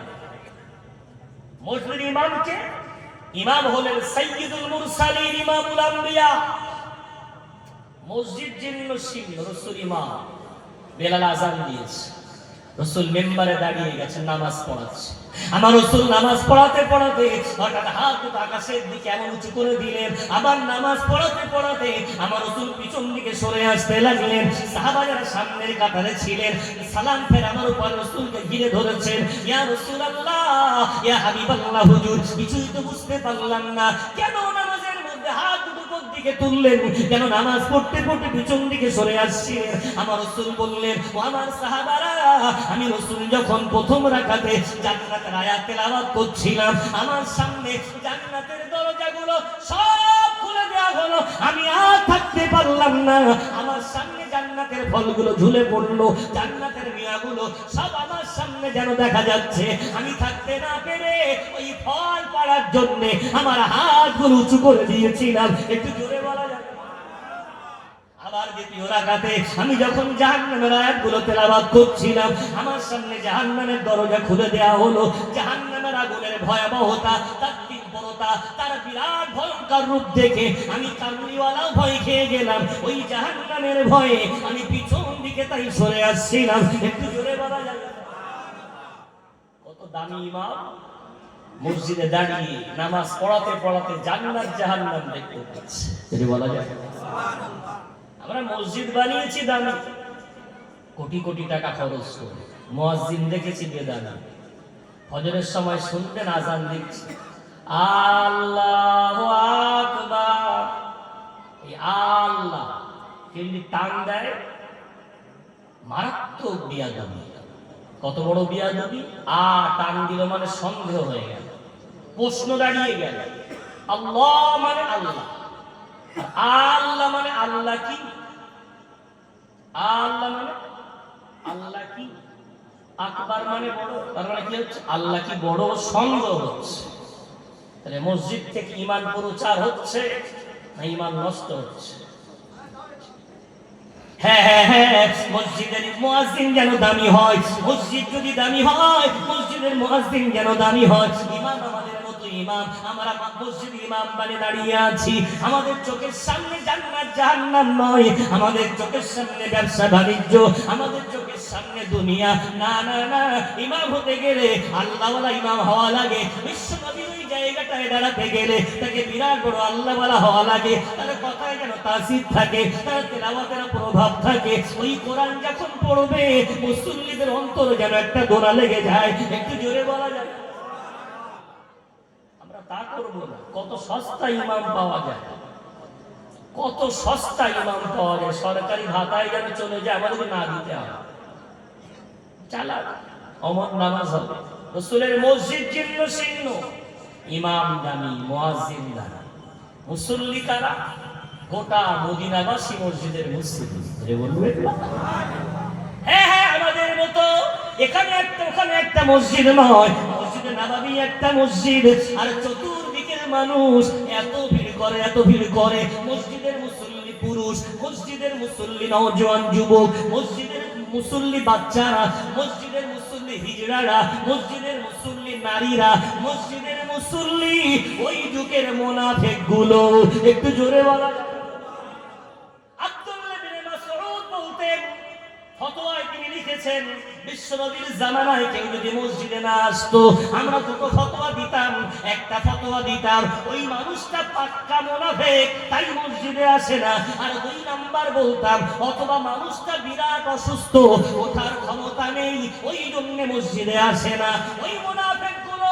মসজিদের ইমামকে, ইমাম হলেন সাইয়্যিদুল মুরসালিন ইমামুল আম্বিয়া। মসজিদ জীর্ণ শীর্ণ, রাসূল ইমাম, বেলাল আযান দিয়েছে, রাসূল মিম্বারে দাঁড়িয়ে গেছেন, নামাজ পড়াচ্ছে। আমার রাসূল নামাজ পড়াতে পড়াতে হঠাৎ হাত আকাশের দিকে এমন উঁচু করে দিলেন। আবার নামাজ পড়াতে পড়াতে আমার রাসূল পিছন দিকে সরে আসতে লাগলেন। সাহাবারা সামনের কাতারে ছিলেন, সালাম ফের আমার উপর রাসূলকে ঘিরে ধরেছেন। ইয়া রাসূলুল্লাহ, ইয়া হাবিবাল্লাহ, হুজুর কিছুই তো বুঝতে পারলাম না, কেন নামাজের মধ্যে হাত দুটো দিকে তুললেন, কেন নামাজ পড়তে পড়তে পিছন দিকে সরে আসছিলেন? আমার রাসূল বললেন, ও আমার সাহাবারা, আমি রাসূল যখন প্রথম রাকাতে জান্নাতের আয়াত তেলাওয়াত করছিলাম, আমার সামনে জান্নাতের দরজাগুলো সব খুলে দেওয়া হলো, আমি আর থাকতে পারলাম না। আমার সামনে জান্নাতের ফলগুলো ঝুলে পড়লো, জান্নাতের মিয়াগুলো সব আমার সামনে যেন দেখা যাচ্ছে। আমি থাকতে না পেরে ওই ফল পাড়ার জন্য আমার হাতগুলো উঁচু করে দিয়েছিলাম। একটু জোরে বলা যাবে? আবার দ্বিতীয় রাকাতে আমি যখন জাহান্নামের আয়াতগুলো তেলাওয়াত করছিলাম, আমার সামনে জাহান্নামের দরজা খুলে দেওয়া হলো। জাহান্নামের আগুনের ভয়াবহতা, তার তীব্রতা, তার বিরাট ভয়ঙ্কর রূপ দেখে আমি কামলিওয়ালাও ভয় খেয়ে গেলাম। ওই জাহান্নামের ভয়ে আমি পিছন দিকে তাই সরে আসছিলাম। একটু জোরে বলা যাবে? কত দামি ইমাম, মসজিদে দাঁড়িয়ে নামাজ পড়াতে পড়াতে জান্নাত জাহান্নাম দেখতে পাচ্ছে। এটা বলা যায়? আমরা মসজিদ বানিয়েছি দামি, কোটি কোটি টাকা খরচ করে, মুয়াজ্জিন দেখেছি বেদানা, ফজরের সময় শুনতেন আজান দিচ্ছে, আল্লাহু আকবার। এই আল্লাহ কিন্তু টান দেয়, মারাত্মক বিয়াদবি। কত বড় বিয়াদবি! টান দিল মানে সন্দেহ হয়ে গেল, প্রশ্ন দাঁড়িয়ে গেল। আল্লাহ মানে আল্লাহ, আল্লাহ মানে আল্লাহ কি? আল্লাহ মানে আল্লাহ কি? আকবার মানে বড়, তার মানে কি হচ্ছে? আল্লাহ কি বড়? সন্দেহ হচ্ছে। তাহলে মসজিদ থেকে ঈমান প্রচার হচ্ছে না ঈমান নষ্ট হচ্ছে? হ্যাঁ হ্যাঁ হ্যাঁ, মসজিদের মুয়াজ্জিন যেন দামি হয়। মসজিদ যদি দামি হয়, মসজিদের মুয়াজ্জিন যেন দামি হয়। ইমাম আমাদের মতো ইমাম, আমরা মসজিদ ইমাম বানিয়ে দাঁড়িয়ে আছি। আমাদের চোখের সামনে জান্নাত জাহান্নাম নয়, আমাদের চোখের সামনে ব্যবসা বাণিজ্য, আমাদের চোখের সামনে দুনিয়া। না না না, ইমাম হতে গেলে আল্লাহওয়ালা ইমাম হওয়া লাগে। বিশ্বনবীর ওই জায়গাটায় দাঁড়াতে গেলে তাকে বিরাট বড় আল্লাহওয়ালা হওয়া লাগে। তার কথায় যেন তাসির থাকে, তার তেলাওয়াতের প্রভাব থাকে। ওই কোরআন যখন পড়বে, মুসল্লিদের অন্তরে যেন একটা দোলা লেগে যায়। একটু জোরে বলা যায়? আমরা তা করব না। কত সস্তা ইমাম পাওয়া যায়, কত সস্তা ইমাম পাওয়া যায়। সরকারি ভাতায় যেন চলে যায়, আমাদের না দিতে হবে। চালা অমর নামাজ হবে, রাসূলের মসজিদ জীর্ণ শীর্ণ, ইমাম দামি, মুয়াজ্জিন দামি, মুসল্লি কারা? গোটা মদিনাবাসী মসজিদের মুসল্লি। বলবেন হ্যাঁ হ্যাঁ, আমাদের মতো এখানে একটা ওখানে একটা মসজিদ নয়, মসজিদে নববী একটা মসজিদ। আর চতুর্দিকের মানুষ এত ভিড় করে, এত ভিড় করে। মসজিদের মুসল্লি পুরুষ, মসজিদের মুসল্লি নওজোয়ান যুবক, মসজিদের মুসল্লি বাচ্চারা, মসজিদের মুসল্লি হিজড়ারা, মসজিদের মুসল্লি নারীরা, মসজিদের মুসল্লি ওই যুগের মুনাফিক গুলো। একটু জোরে বলা যায়? আব্দুল্লাহ বিন মাসউদ বলতেন, ফতোয়ায় তিনি লিখেছেন, বিশ্বনবীর জামানায় কেউ যদি মসজিদে না আসতো, আমরা দুটো ফতোয়া দিতাম। একটা ফতোয়া দিতাম, ওই মানুষটা পাক্কা মুনাফিক, তাই মসজিদে আসে না। আর দুই নাম্বার বলতাম, অথবা মানুষটা বিরাট অসুস্থ, ওঠার ক্ষমতা নেই, ওই জন্য মসজিদে আসে না। ওই মুনাফিকগুলো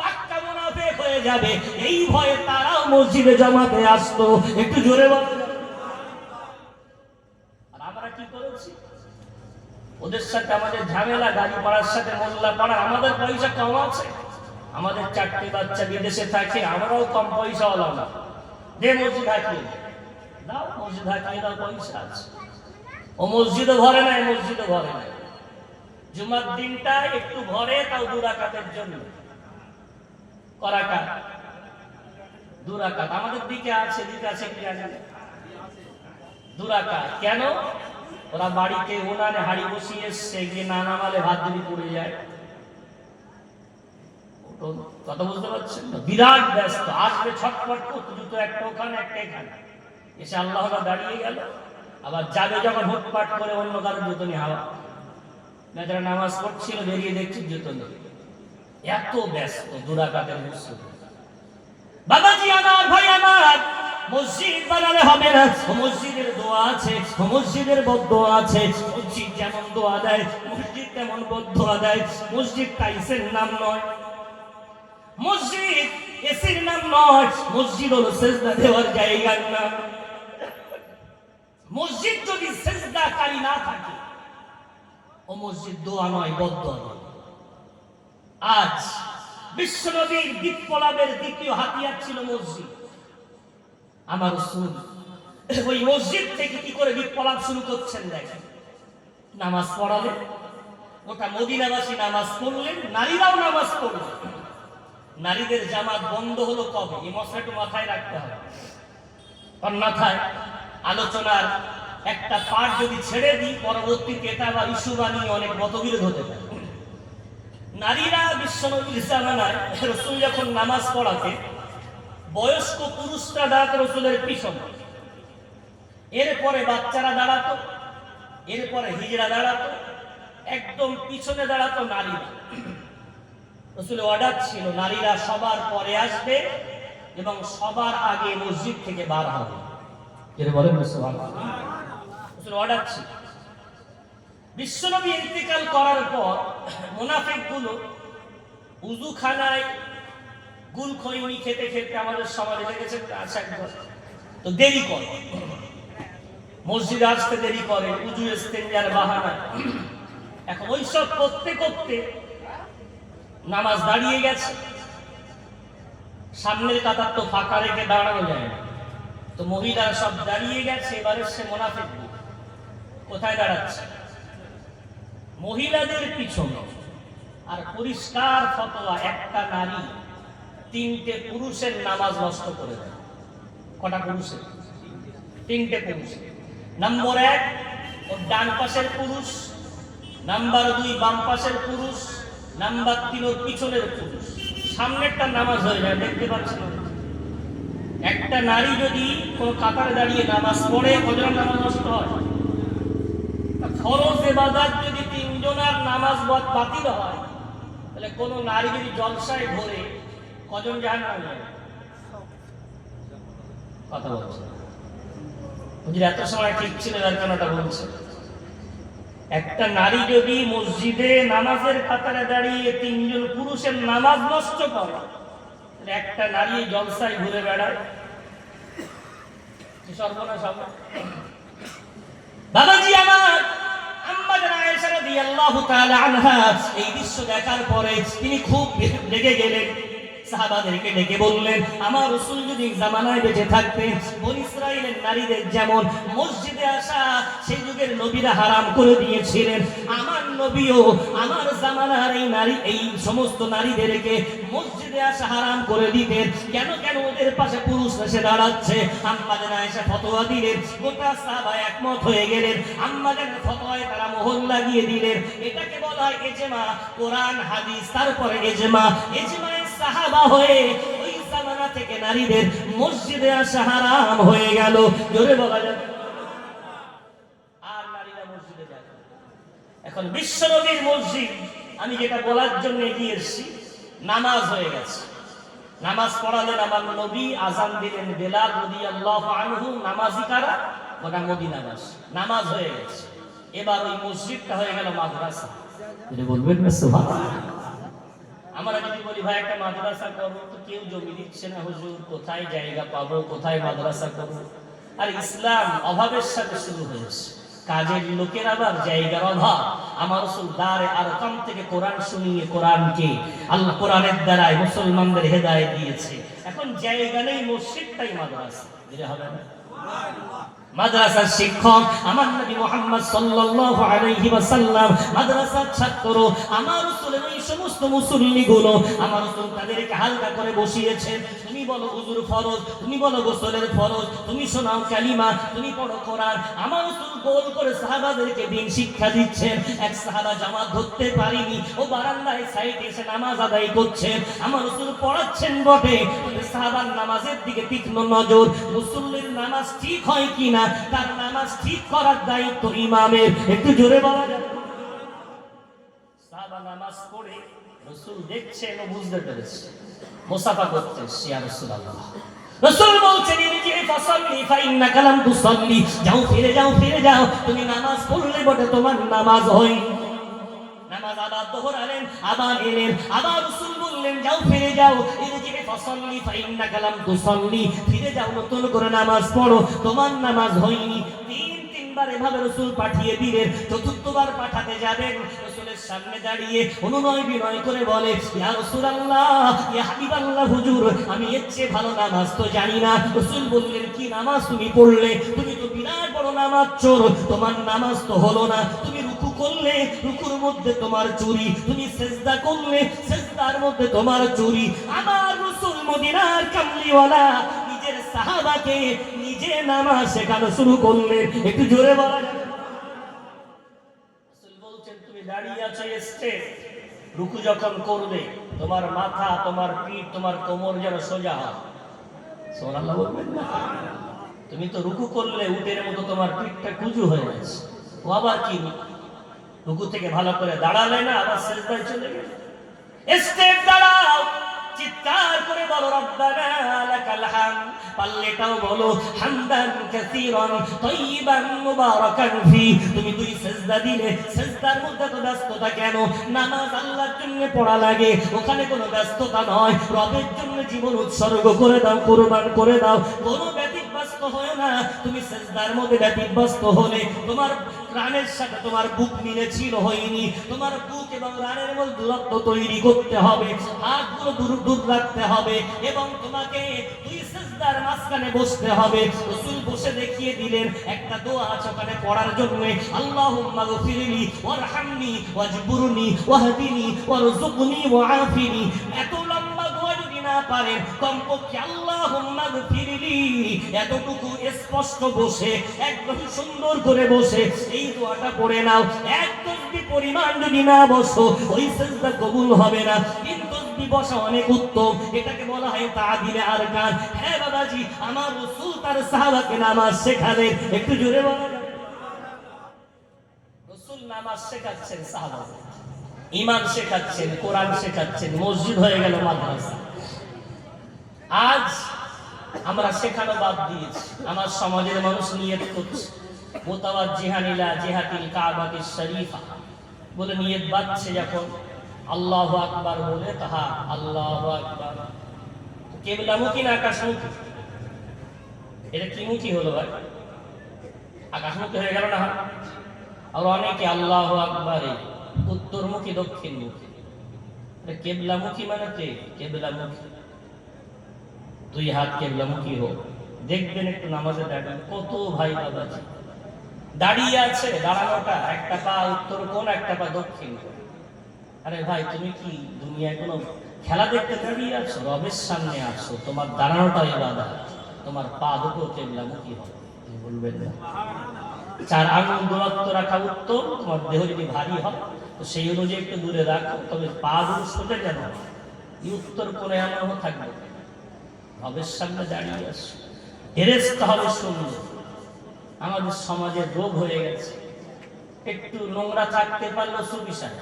পাক্কা মুনাফিক হয়ে যাবে, এই ভয়ে তারাও মসজিদে জামাতে আসতো। একটু জোরে বলো। আর আমরা কি করেছি? ওদের সাথে আমাদের ঝামেলা, গাড়ি পাড়ার সাথে মোল্লা পাড়ার। আমাদের পয়সা কম আছে, আমাদের 4টে বাচ্চা বিদেশে থাকে, আমরাও কম পয়সাওয়ালা না। যে মসজিদ হাঁকিয়ে দাও, মসজিদ হাঁকিয়ে দাও, পয়সা আছে। ও মসজিদও ভরে না, এই মসজিদও ভরে না। জুমার দিনটা একটু ভরে, তাও 2 রাকাতের জন্য। করাকাত 2 রাকাত আমাদের দিকে আছে, দিকে আছে কি জানেন? 2 রাকাত কেন? ওরা বাড়িতে উনানে হাড়ি বসিয়ে এসছে, গিয়ে না নামালে ভাত যদি পড়ে যায়। কথা বুঝতে পারছেন? বিরাট ব্যস্ত, আসবে ছটফট করতে, জুতো একটা ওখানে একটা এখানে, এসে আল্লাহ দাঁড়িয়ে গেল, আবার যাবে যখন হুটপাট করে অন্য কারো জুতো নিয়ে হাওয়া। যারা নামাজ পড়ছিল বেরিয়ে দেখছি জুতো নেই, এত ব্যস্ত। 2 রাকাতের মুসলিম বাবাজি আমার, ভাই আমার, মসজিদ বানালে হবে না, মসজিদের দোয়া আছে, মসজিদের বদদোয়া আছে। মসজিদ যেমন দোয়া দেয়, মসজিদ তেমন বদদোয়া দেয়। মসজিদ টাইসের নাম নয়, মসজিদ এসির নাম নয়, মসজিদ হলো সেজদা দেওয়ার জায়গার নাম। মসজিদ যদি সেজদাকারী না থাকে, ও মসজিদ দোয়া নয়, বদদোয়া নয়। আজ বিশ্বনবীর বিপ্লবের দ্বিতীয় হাতিয়ার ছিল মসজিদ। আমার রাসূল ওই মসজিদ থেকে কি করে বিপ্লব শুরু করছেন দেখেন। নামাজ পড়ালেন, ওটা মদিনাবাসী নামাজ পড়লেন, নারীরাও নামাজ পড়লেন। নারীদের জামাত বন্ধ হলো কবে? এই মশলাটা মাথায় রাখতে হবে। অন্যথায় আলোচনার একটা পাঠ যদি ছেড়ে দিই, পরবর্তী কেতা বা ইস্যু বানিয়ে অনেক মতবিরোধ হতে পারে। নারীরা বিশ্বনবীর জামানায় রাসূল যখন নামাজ পড়াতে, বয়স্ক পুরুষরা দাঁড়াতো রাসূলের পিছনে, এরপরে বাচ্চারা দাঁড়াতো, এরপরে হিজড়া দাঁড়াতো, একদম পিছনে দাঁড়াতো নারীরা। রাসূলের অর্ডার ছিল নারীরা সবার পরে আসবে এবং সবার আগে মসজিদ থেকে বার হবে। এর বলেন সুবহানাল্লাহ, রাসূলের অর্ডার ছিল। বিশ্বনবী ইন্তেকাল করার পর মুনাফিকগুলো উযুখানায় গুলখৈনি খেতে খেতে, আমাদের সমাজে দেখেছেন আছে একবার, তো দেরি করে, মসজিদে আসতে দেরি করে, উযু ইস্তেঞ্জার বাহানায়। এখন ওইসব করতে করতে নামাজ দাঁড়িয়ে গেছে, সামনের কাতার তো ফাঁকা রেখে দাঁড়ানো যায় না, তো মহিলারা সব দাঁড়িয়ে গেছে। এবারে সে মুনাফিক কোথায় দাঁড়াচ্ছে? মহিলাদের পিছনে। আর পরিষ্কার ফতোয়া, একটা নারী 3টে পুরুষের নামাজ নষ্ট করে দেয়। কটা পুরুষের? 3টে পুরুষের। নম্বর 1 ওর ডান পাশের পুরুষ, নাম্বার 2 বাম পাশের পুরুষ, নাম্বার 3 ওর পিছনের পুরুষ। সামনেরটা নামাজ হয়ে যায়, দেখতে পাচ্ছেন? একটা নারী যদি কোন কাতারে দাঁড়িয়ে নামাজ পড়ে, কজনের নামাজ নষ্ট হয়? ফরজ ইবাদত যদি 3 জনের নামাজ বাতিল হয়, তাহলে কোন নারী যদি জলসায় ঘোরে, কজন জাহান্নামে যাবে? কথা বলছে বুঝলি, এত সময় ঠিক ছিল, এর কেনটা বলছে। একটা নারী যদি মসজিদে নামাজের কাতারে দাঁড়িয়ে 3 জন পুরুষের নামাজ নষ্ট করে, তাহলে একটা নারী জলসায় ঘুরে বেড়ায়, সর্বনাশ হবে। বাবাজি আমার, আম্মা জান আয়েশা রাদিয়াল্লাহু তাআলা আনহা এই দৃশ্য দেখার পরে তিনি খুব রেগে গেলেন। সাহাবাদেরকে ডেকে বললেন, আমার রাসূল যদি জামানায় বেঁচে থাকতেন, বনী ইসরাইলের নারীদের যেমন মসজিদে আসা সেই যুগের নবীরা হারাম করে দিয়েছিলেন, আমার নবীও আমার জামানার এই নারী, এই সমস্ত নারীদেরকে মসজিদে আসা হারাম করে দিতেন। কেন কেন ওদের পাশে পুরুষ এসে দাঁড়াচ্ছে? আম্মা জান আয়েশা ফতোয়া দিলেন, গোটা সাহাবা একমত হয়ে গেলেন। আম্মা জানের ফতোয়ায় তারা মোহর লাগিয়ে দিলেন। এটাকে বলা হয় ইজমা, কোরআন হাদিস, তারপরে ইজমা। ইজমায়ে সাহাবা হয়ে ওই জামানা থেকে নারীদের মসজিদে আসা হারাম হয়ে গেল। জোরে বলা যাবে, আর নারীরা মসজিদে যায়। এখন বিশ্বনবীর মসজিদ, আমি যেটা বলার জন্য এগিয়ে এসেছি, নামাজ হয়ে গেছে। নামাজ পড়ালেন আমার নবী, আযান দিলেন বেলাল রাদিয়াল্লাহু আনহু। নামাজি কারা? ওটা মদিনাবাসী। নামাজ হয়ে গেছে, এবার ওই মসজিদটা হয়ে গেল মাদ্রাসা। যদি বলবেন না সুবহানাল্লাহ। আমরা যদি বলি ভাই একটা মাদ্রাসা করবো, তো কেউ জমি দিচ্ছে না, হুজুর কোথায় জায়গা পাবো, কোথায় মাদ্রাসা করবো? আর ইসলাম অভাবের সাথে শুরু হয়েছে। কাজের লোকের আবার জায়গার অভাব। আমার রাসূল দারে আরকাম থেকে কোরআন শুনিয়ে কোরআনকে আল্লাহ কোরআনের দ্বারাই মুসলমানদের হেদায়েত দিয়েছে। এখন জায়গা নেই, মসজিদটাই মাদ্রাসা দিলে হবে না। মাদ্রাসার শিক্ষক আমার নবী মুহাম্মদ সাল্লাল্লাহু আলাইহি ওয়াসাল্লাম, মাদ্রাসার ছাত্র আমার রাসূলের ওই সমস্ত মুসল্লিগুলো আমার রাসূল তাদেরকে হালকা করে বসিয়েছেন। তুমি বলো ওযুর ফরজ, তুমি বলো গোসলের ফরজ, তুমি শোনাও কালিমা, তুমি পড়ো কোরআন। আমার রাসূল গোল করে সাহাবাদেরকে দিন শিক্ষা দিচ্ছেন। এক সাহাবা জামাত ধরতে পারেনি, ও বারান্দায় সাইডে এসে নামাজ আদায় করছেন। আমার রাসূল পড়াচ্ছেন বটে, সাহাবার নামাজের দিকে তীক্ষ্ণ নজর। মুসল্লির নামাজ ঠিক হয় কিনা তার নামাজ ঠিক করার দায়িত্ব ইমামের। একটু জোরে বলা যাবে? সাহাবা নামাজ পড়ে রাসূল দেখছেন ও বুঝতে পেরেছে, মুসাফা করতেন। ইয়া রাসূলুল্লাহ, রাসূল বলছেন ইরজি ফাসাল্লি ফাইন্নাকা লাম তুসাল্লি, যাও ফিরে যাও, ফিরে যাও, তুমি নামাজ পড়লে বটে তোমার নামাজ হয়। নামাজ আবার দোহরালেন, আবার এলেন, আবার রাসূল বললেন যাও ফিরে যাও, ইরজি ফাসাল্লি ফাইন্নাকা লাম তুসাল্লি, ফিরে যাও নতুন করে নামাজ পড়ো, তোমার নামাজ হয়নি। তিনবার এভাবে রাসূল পাঠিয়ে দিলেন। চতুর্থবার পাঠাতে যাবেন, রাসূলের সামনে দাঁড়িয়ে অনুনয় বিনয় করে বলে, ইয়া রাসূলুল্লাহ, ইয়া হাবিবাল্লাহ, হুজুর আমি এর চেয়ে ভালো নামাজ তো জানি না। রাসূল বললেন কি নামাজ তুমি পড়লে? তুমি তো বিরাট বড় নামাজ চোর, তোমার নামাজ তো হলো না। তুমি রুকু করলে, রুকুর মধ্যে তোমার চুরি, তুমি সিজদা করলে, সিজদার মধ্যে তোমার চুরি। আমার রাসূল মদিনার কামলিওয়ালা নিজের সাহাবাকে নিজে নামাজ শেখানো শুরু করলেন। একটু জোরে বলা যাবে? রাসূল বলছেন তুমি দাঁড়িয়ে আছো স্টেজ, রুকু যখন করবে তোমার মাথা, তোমার পিঠ, তোমার কোমর যেন সোজা হয়। সুবহানাল্লাহ বলবেন না? তুমি তো রুকু করলে উটের মতো তোমার পিঠটা কুঁজু হয়ে গেছে। ও আবার কি রুকু থেকে ভালো করে দাঁড়ালে না, আবার সিজদায় চলে গেলে। স্টেপ দাঁড়াও, চিৎকার করে বলো রব্বানা লাকাল হামদ, পাল্লেটাও বলো হামদান কাসীরান তাইয়িবান মুবারাকান ফি। তুমি দুই সিজদা দিলে, সিজদার মধ্যে তো ব্যস্ততা কেন? নামাজ আল্লাহর জন্য পড়া লাগে, ওখানে কোনো ব্যস্ততা নয়। রবের জন্য জীবন উৎসর্গ করে দাও, কুরবান করে দাও, কোনো ব্যতিব্যস্ত হয় না। তুমি সিজদার মধ্যে ব্যতিব্যস্ত হলে তোমার রানের সাথে তোমার বুক মিলেছিল হয়নি। তোমার বুক এবং রানের মধ্যে দূরত্ব তৈরি করতে হবে, হাতগুলো দূর রাখতে হবে এবং তোমাকে দুই সিজদার মাঝখানে বসতে হবে। রাসূল বসে দেখিয়ে দিলেন একটা দোয়া আছে ওখানে পড়ার জন্য, আল্লাহুম্মা গফিরলি ওয়ারহামনি ওয়াজবুরনি ওয়াহদিনি ওয়ারযুকনি ওয়াআফিনি। এত লম্বা দোয়া যদি না পারেন, কমপক্ষে আল্লাহুম্মা গফিরলি এতটুকু স্পষ্ট বসে একদম সুন্দর করে বসে এই দোয়াটা পড়ে নাও। এক তাসবিহ পরিমাণ যদি না বসো ওই সিজদা কবুল হবে না। কিন্তু তাসবিহ বসা অনেক উত্তম, এটাকে বলা হয় তাদিলে আরকান। হ্যাঁ বাবাজি, আমার রাসূল তার সাহাবাকে নামাজ শেখালেন। একটু জোরে বলা যাবে? রাসূল নামাজ শেখাচ্ছেন সাহাবাদের, ঈমান শেখাচ্ছেন, কোরআন শেখাচ্ছেন, মসজিদ হয়ে গেল মাদ্রাসা। আজ আমরা শেখানো বাদ দিয়েছি, আমার সমাজের মানুষ নিয়ত করছে মুতাওয়াজ্জিহান ইলা জিহাতিল কাবাতিশ শরীফা বলে নিয়ত বাঁধছে। যখন আল্লাহু আকবার বলে তাহা আল্লাহু আকবার, কিবলামুখী না আকাশমুখী? এটা কি মুখী হলো ভাই? আকাশমুখী হয়ে গেল না? আর অনেকে আল্লাহু আকবারে উত্তরমুখী দক্ষিণমুখী। এটা কিবলামুখী মানে কি? কিবলামুখী দুই হাত কিবলামুখী হোক। দেখবেন একটু নামাজে দাঁড়ান, কত ভাই বাবাজি দাঁড়িয়ে আছে, দাঁড়ানোটা একটা পা উত্তর কোণ, একটা পা দক্ষিণ কোণ। আরে ভাই তুমি কি দুনিয়ায় কোনো খেলা দেখতে দাঁড়িয়ে আছো? রবের সামনে আছো, তোমার দাঁড়ানোটা ইবাদত, তোমার পা দুটো কিবলামুখী হবে। বলবেন না? 4 আঙ্গুল দূরত্ব রাখা উত্তম। তোমার দেহ যদি ভারী হয় তো সেই অনুযায়ী একটু দূরে রাখো, তবে পা দুটো সোজা যেন উত্তর কোণে এমন থাকবে। রবের সামনে দাঁড়িয়ে আছো, ফেরেশতা হবে সুন্দর। আমাদের সমাজে রোগ হয়ে গেছে, একটু নোংরা থাকতে পারলো সুবিশাল।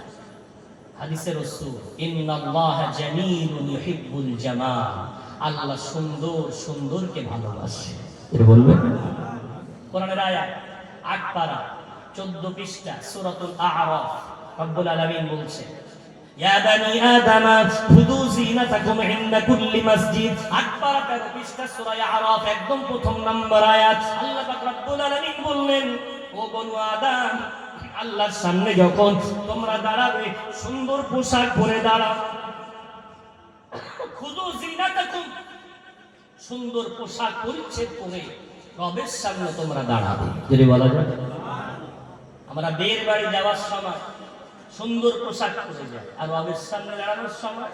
হাদিসে রাসূল ইন্নাল্লাহা জামিলুন ইউহিব্বুল জামাল, আল্লাহ সুন্দর সুন্দরকে ভালোবাসে। এটা বলবেন? কোরআনের আয়াত 8 পারা 14 পৃষ্ঠা সূরাতুল আ'রাফ রব্বুল আলামিন বলছেন, ইয়া বানি আদম খুযু যিনাতাকুম ইনদা কুল্লি মসজিদ। 8 পারা 13 পৃষ্ঠা সূরা আ'রাফ একদম প্রথম নম্বর আয়াত। আল্লাহ পাক রব্বুল আলামিন বললেন, ও বনু আদম, আল্লাহর সামনে যখন তোমরা দাঁড়াবে সুন্দর পোশাক পরে দাঁড়াও, খুদু জিনাতাকুম, সুন্দর পোশাক পরিচ্ছদ পরে রবের সামনে তোমরা দাঁড়াবে। যদি বলা যায় আমরা বিয়ের বাড়ি যাওয়ার সময় সুন্দর পোশাক পরে যাই, আর রবের সামনে দাঁড়ানোর সময়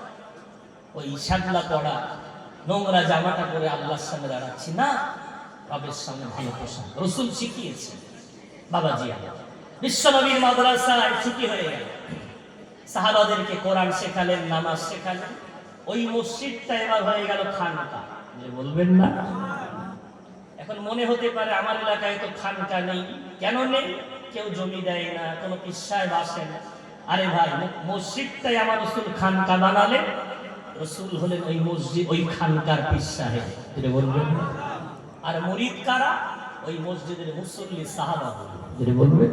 ওই সাদলা পড়া নোংরা জামাটা পরে আল্লাহর সামনে দাঁড়াচ্ছি না। রবের সামনে ভালো পোশাক রাসূল শিখিয়েছে। বাবাজি বিশ্বনবীর মাদ্রাসায় ছুটি হয়ে গেল, সাহাবাদেরকে কোরআন শেখালেন, নামাজ শেখালেন। ওই মসজিদটা এবার হয়ে গেল খানকা। যে বলবেন না, এখন মনে হতে পারে আমার এলাকায় তো খানকা নেই। কেন নেই? কেউ জমি দেয় না, কোনো পিসায় বাসে না। আরে ভাই, মসজিদটাই আমার রাসূল খানকা বানালেন। রাসূল হলেন ওই মসজিদ, ওই খানকার পীর সাহেব। যেটা বলবেন, আর মুরিদ কারা? ওই মসজিদের মুসল্লি সাহাবা। যেটা বলবেন,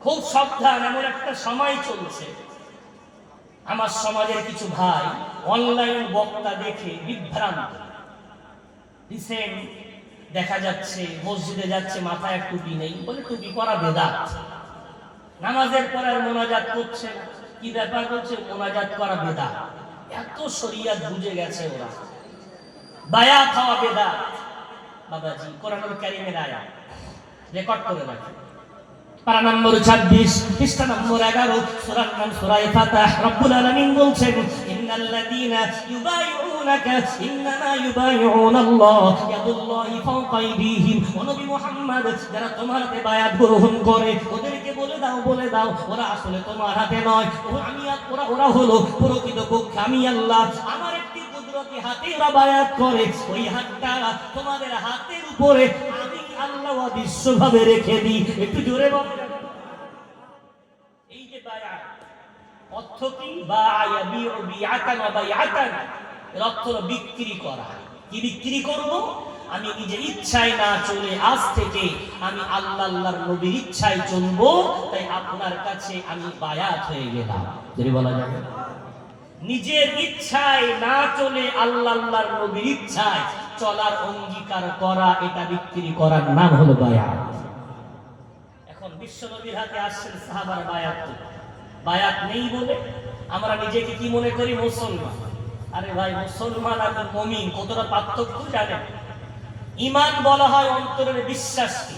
খুব সাবধান, এমন একটা সময় চলছে। আমার সমাজের কিছু ভাই অনলাইন বক্তা দেখে বিভ্রান্ত। রিসেন্ট দেখা যাচ্ছে মসজিদে যাচ্ছে, মাথায় এক টুপি নেই, বলে টুপি পরা বেদাত। নামাজের পরে আর মোনাজাত করছে না। কি ব্যাপার হচ্ছে? মোনাজাত করা বেদাত। এত শরিয়াত বুঝে গেছে ওরা। বায়াত হওয়া বেদাত। বাবাজি কোরআনুল কারীমের আয়াত রেকর্ড করে রাখেন, পারা নম্বর 26, পৃষ্ঠা নম্বর 11, সূরার নাম সূরা ফাতিহা। রব্বুল আলামিন বলছেন, ইন্নাল্লাযীনা ইউবাইউনাকা ইন্নামা ইউবাইউনাল্লাহ ইয়াদুল্লাহি ফাওকা আইদিহিম। ও নবী মুহাম্মদ, যারা তোমার হাতে বায়াত গ্রহণ করে ওদেরকে বলে দাও ওরা আসলে তোমার হাতে নয়, ওরা হলো প্রকৃতপক্ষে আমি আল্লাহ, আমার একটি কুদরতি হাতে ওরা বায়াত করে। ওই হাতটা তোমাদের হাতের উপরে আমি আল্লাহ বিশ্বভাবে রেখে দিই। একটু জোরে বলেন। এই যে বায়াত অর্থ কি? বায়া বিউ বিআতান ওয়া বাইআতান, এর অর্থ হলো বিক্রি করা। কি বিক্রি করব? আমি নিজের ইচ্ছায় না চলে আজ থেকে আমি আল্লাহর নবীর ইচ্ছায় চলবো, তাই আপনার কাছে আমি বায়াত হয়ে গেলাম। যদি বলা যায় নিজের ইচ্ছায় না চলে আল্লাহর নবীর ইচ্ছায় চলার অঙ্গীকার করা, এটা বিক্রি করার নাম হলো বায়াত। এখন বিশ্ব নবীর হাতে আসছেন সাহাবার বায়াত, বায়াত নেই বলে আমরা নিজেকে কি মনে করি? মুসলমান। আরে ভাই, মুসলমান আর মুমিন কতটা পার্থক্য জানেন? ঈমান বলা হয় অন্তরের বিশ্বাসকে,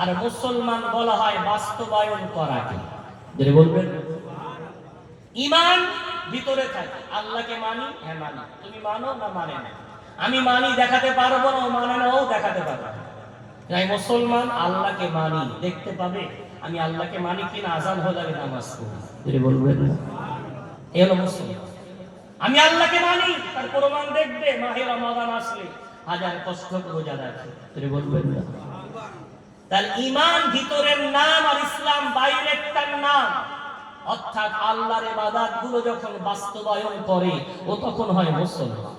আর মুসলমান বলা হয় বাস্তবায়ন করাকে। যদি বলবেন, ঈমান ভিতরে থাকে, আল্লাহকে মানি, হ্যাঁ মানি। তুমি মানো না মানে না? আমি মানি দেখাতে পারবো না, ও মানে না, ও দেখাতে পারবে না। তাই মুসলমান আল্লাহকে মানি, দেখতে পাবে আমি আল্লাহকে মানি কিনা। আযান হলে আমি নামাজ পড়ি। যদি বলবেন না, এই হলো মুসলমান। আমি আল্লাহকে মানি, তার প্রমাণ দেখবে মাহে রমাদান আসলে হাজার কষ্ট রোজা রাখে। যদি বলবেন না, তার ঈমান ভিতরের নাম আর ইসলাম বাইরের তার নাম। অর্থাৎ আল্লাহর ইবাদতগুলো যখন বাস্তবায়ন করে ও তখন হয় মুসলমান।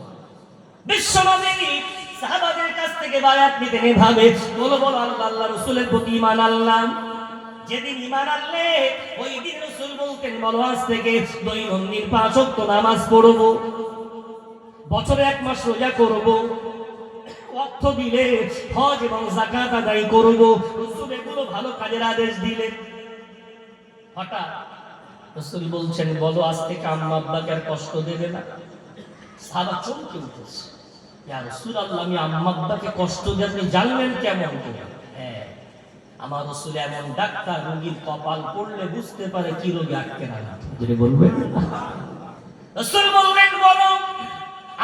বিশ্বনবী সাহাবাদের কাছ থেকে বায়াত নিতেন এভাবে, বলো আল্লাহ রাসূলের প্রতি ঈমান আনলাম। যেদিন ঈমান আনলে ওই দিন রাসূল বলতেন, বলো আজ থেকে দৈনন্দিন 5 ওয়াক্ত নামাজ পড়ব, বছরে 1 মাস রোজা করব, অর্থ দিলে হজ এবং যাকাত আদায় করব। রাসূল এগুলো ভালো কাজের আদেশ দিলেন। হঠাৎ রাসূল বলছেন, বলো আজ থেকে আম্মা আব্বাকে আর কষ্ট দেবে না। সাহাবা চমকে উঠেছে, ইয়া রাসূলুল্লাহ, আমি আম্মা আব্বাকে কষ্ট দিয়ে আপনি জানলেন কেমন করে? হ্যাঁ, আমার রাসূল এমন ডাক্তার, রোগীর কপাল পড়লে বুঝতে পারে কি রোগী আটকে না। যদি বলবেন, রাসূল বললেন, বলো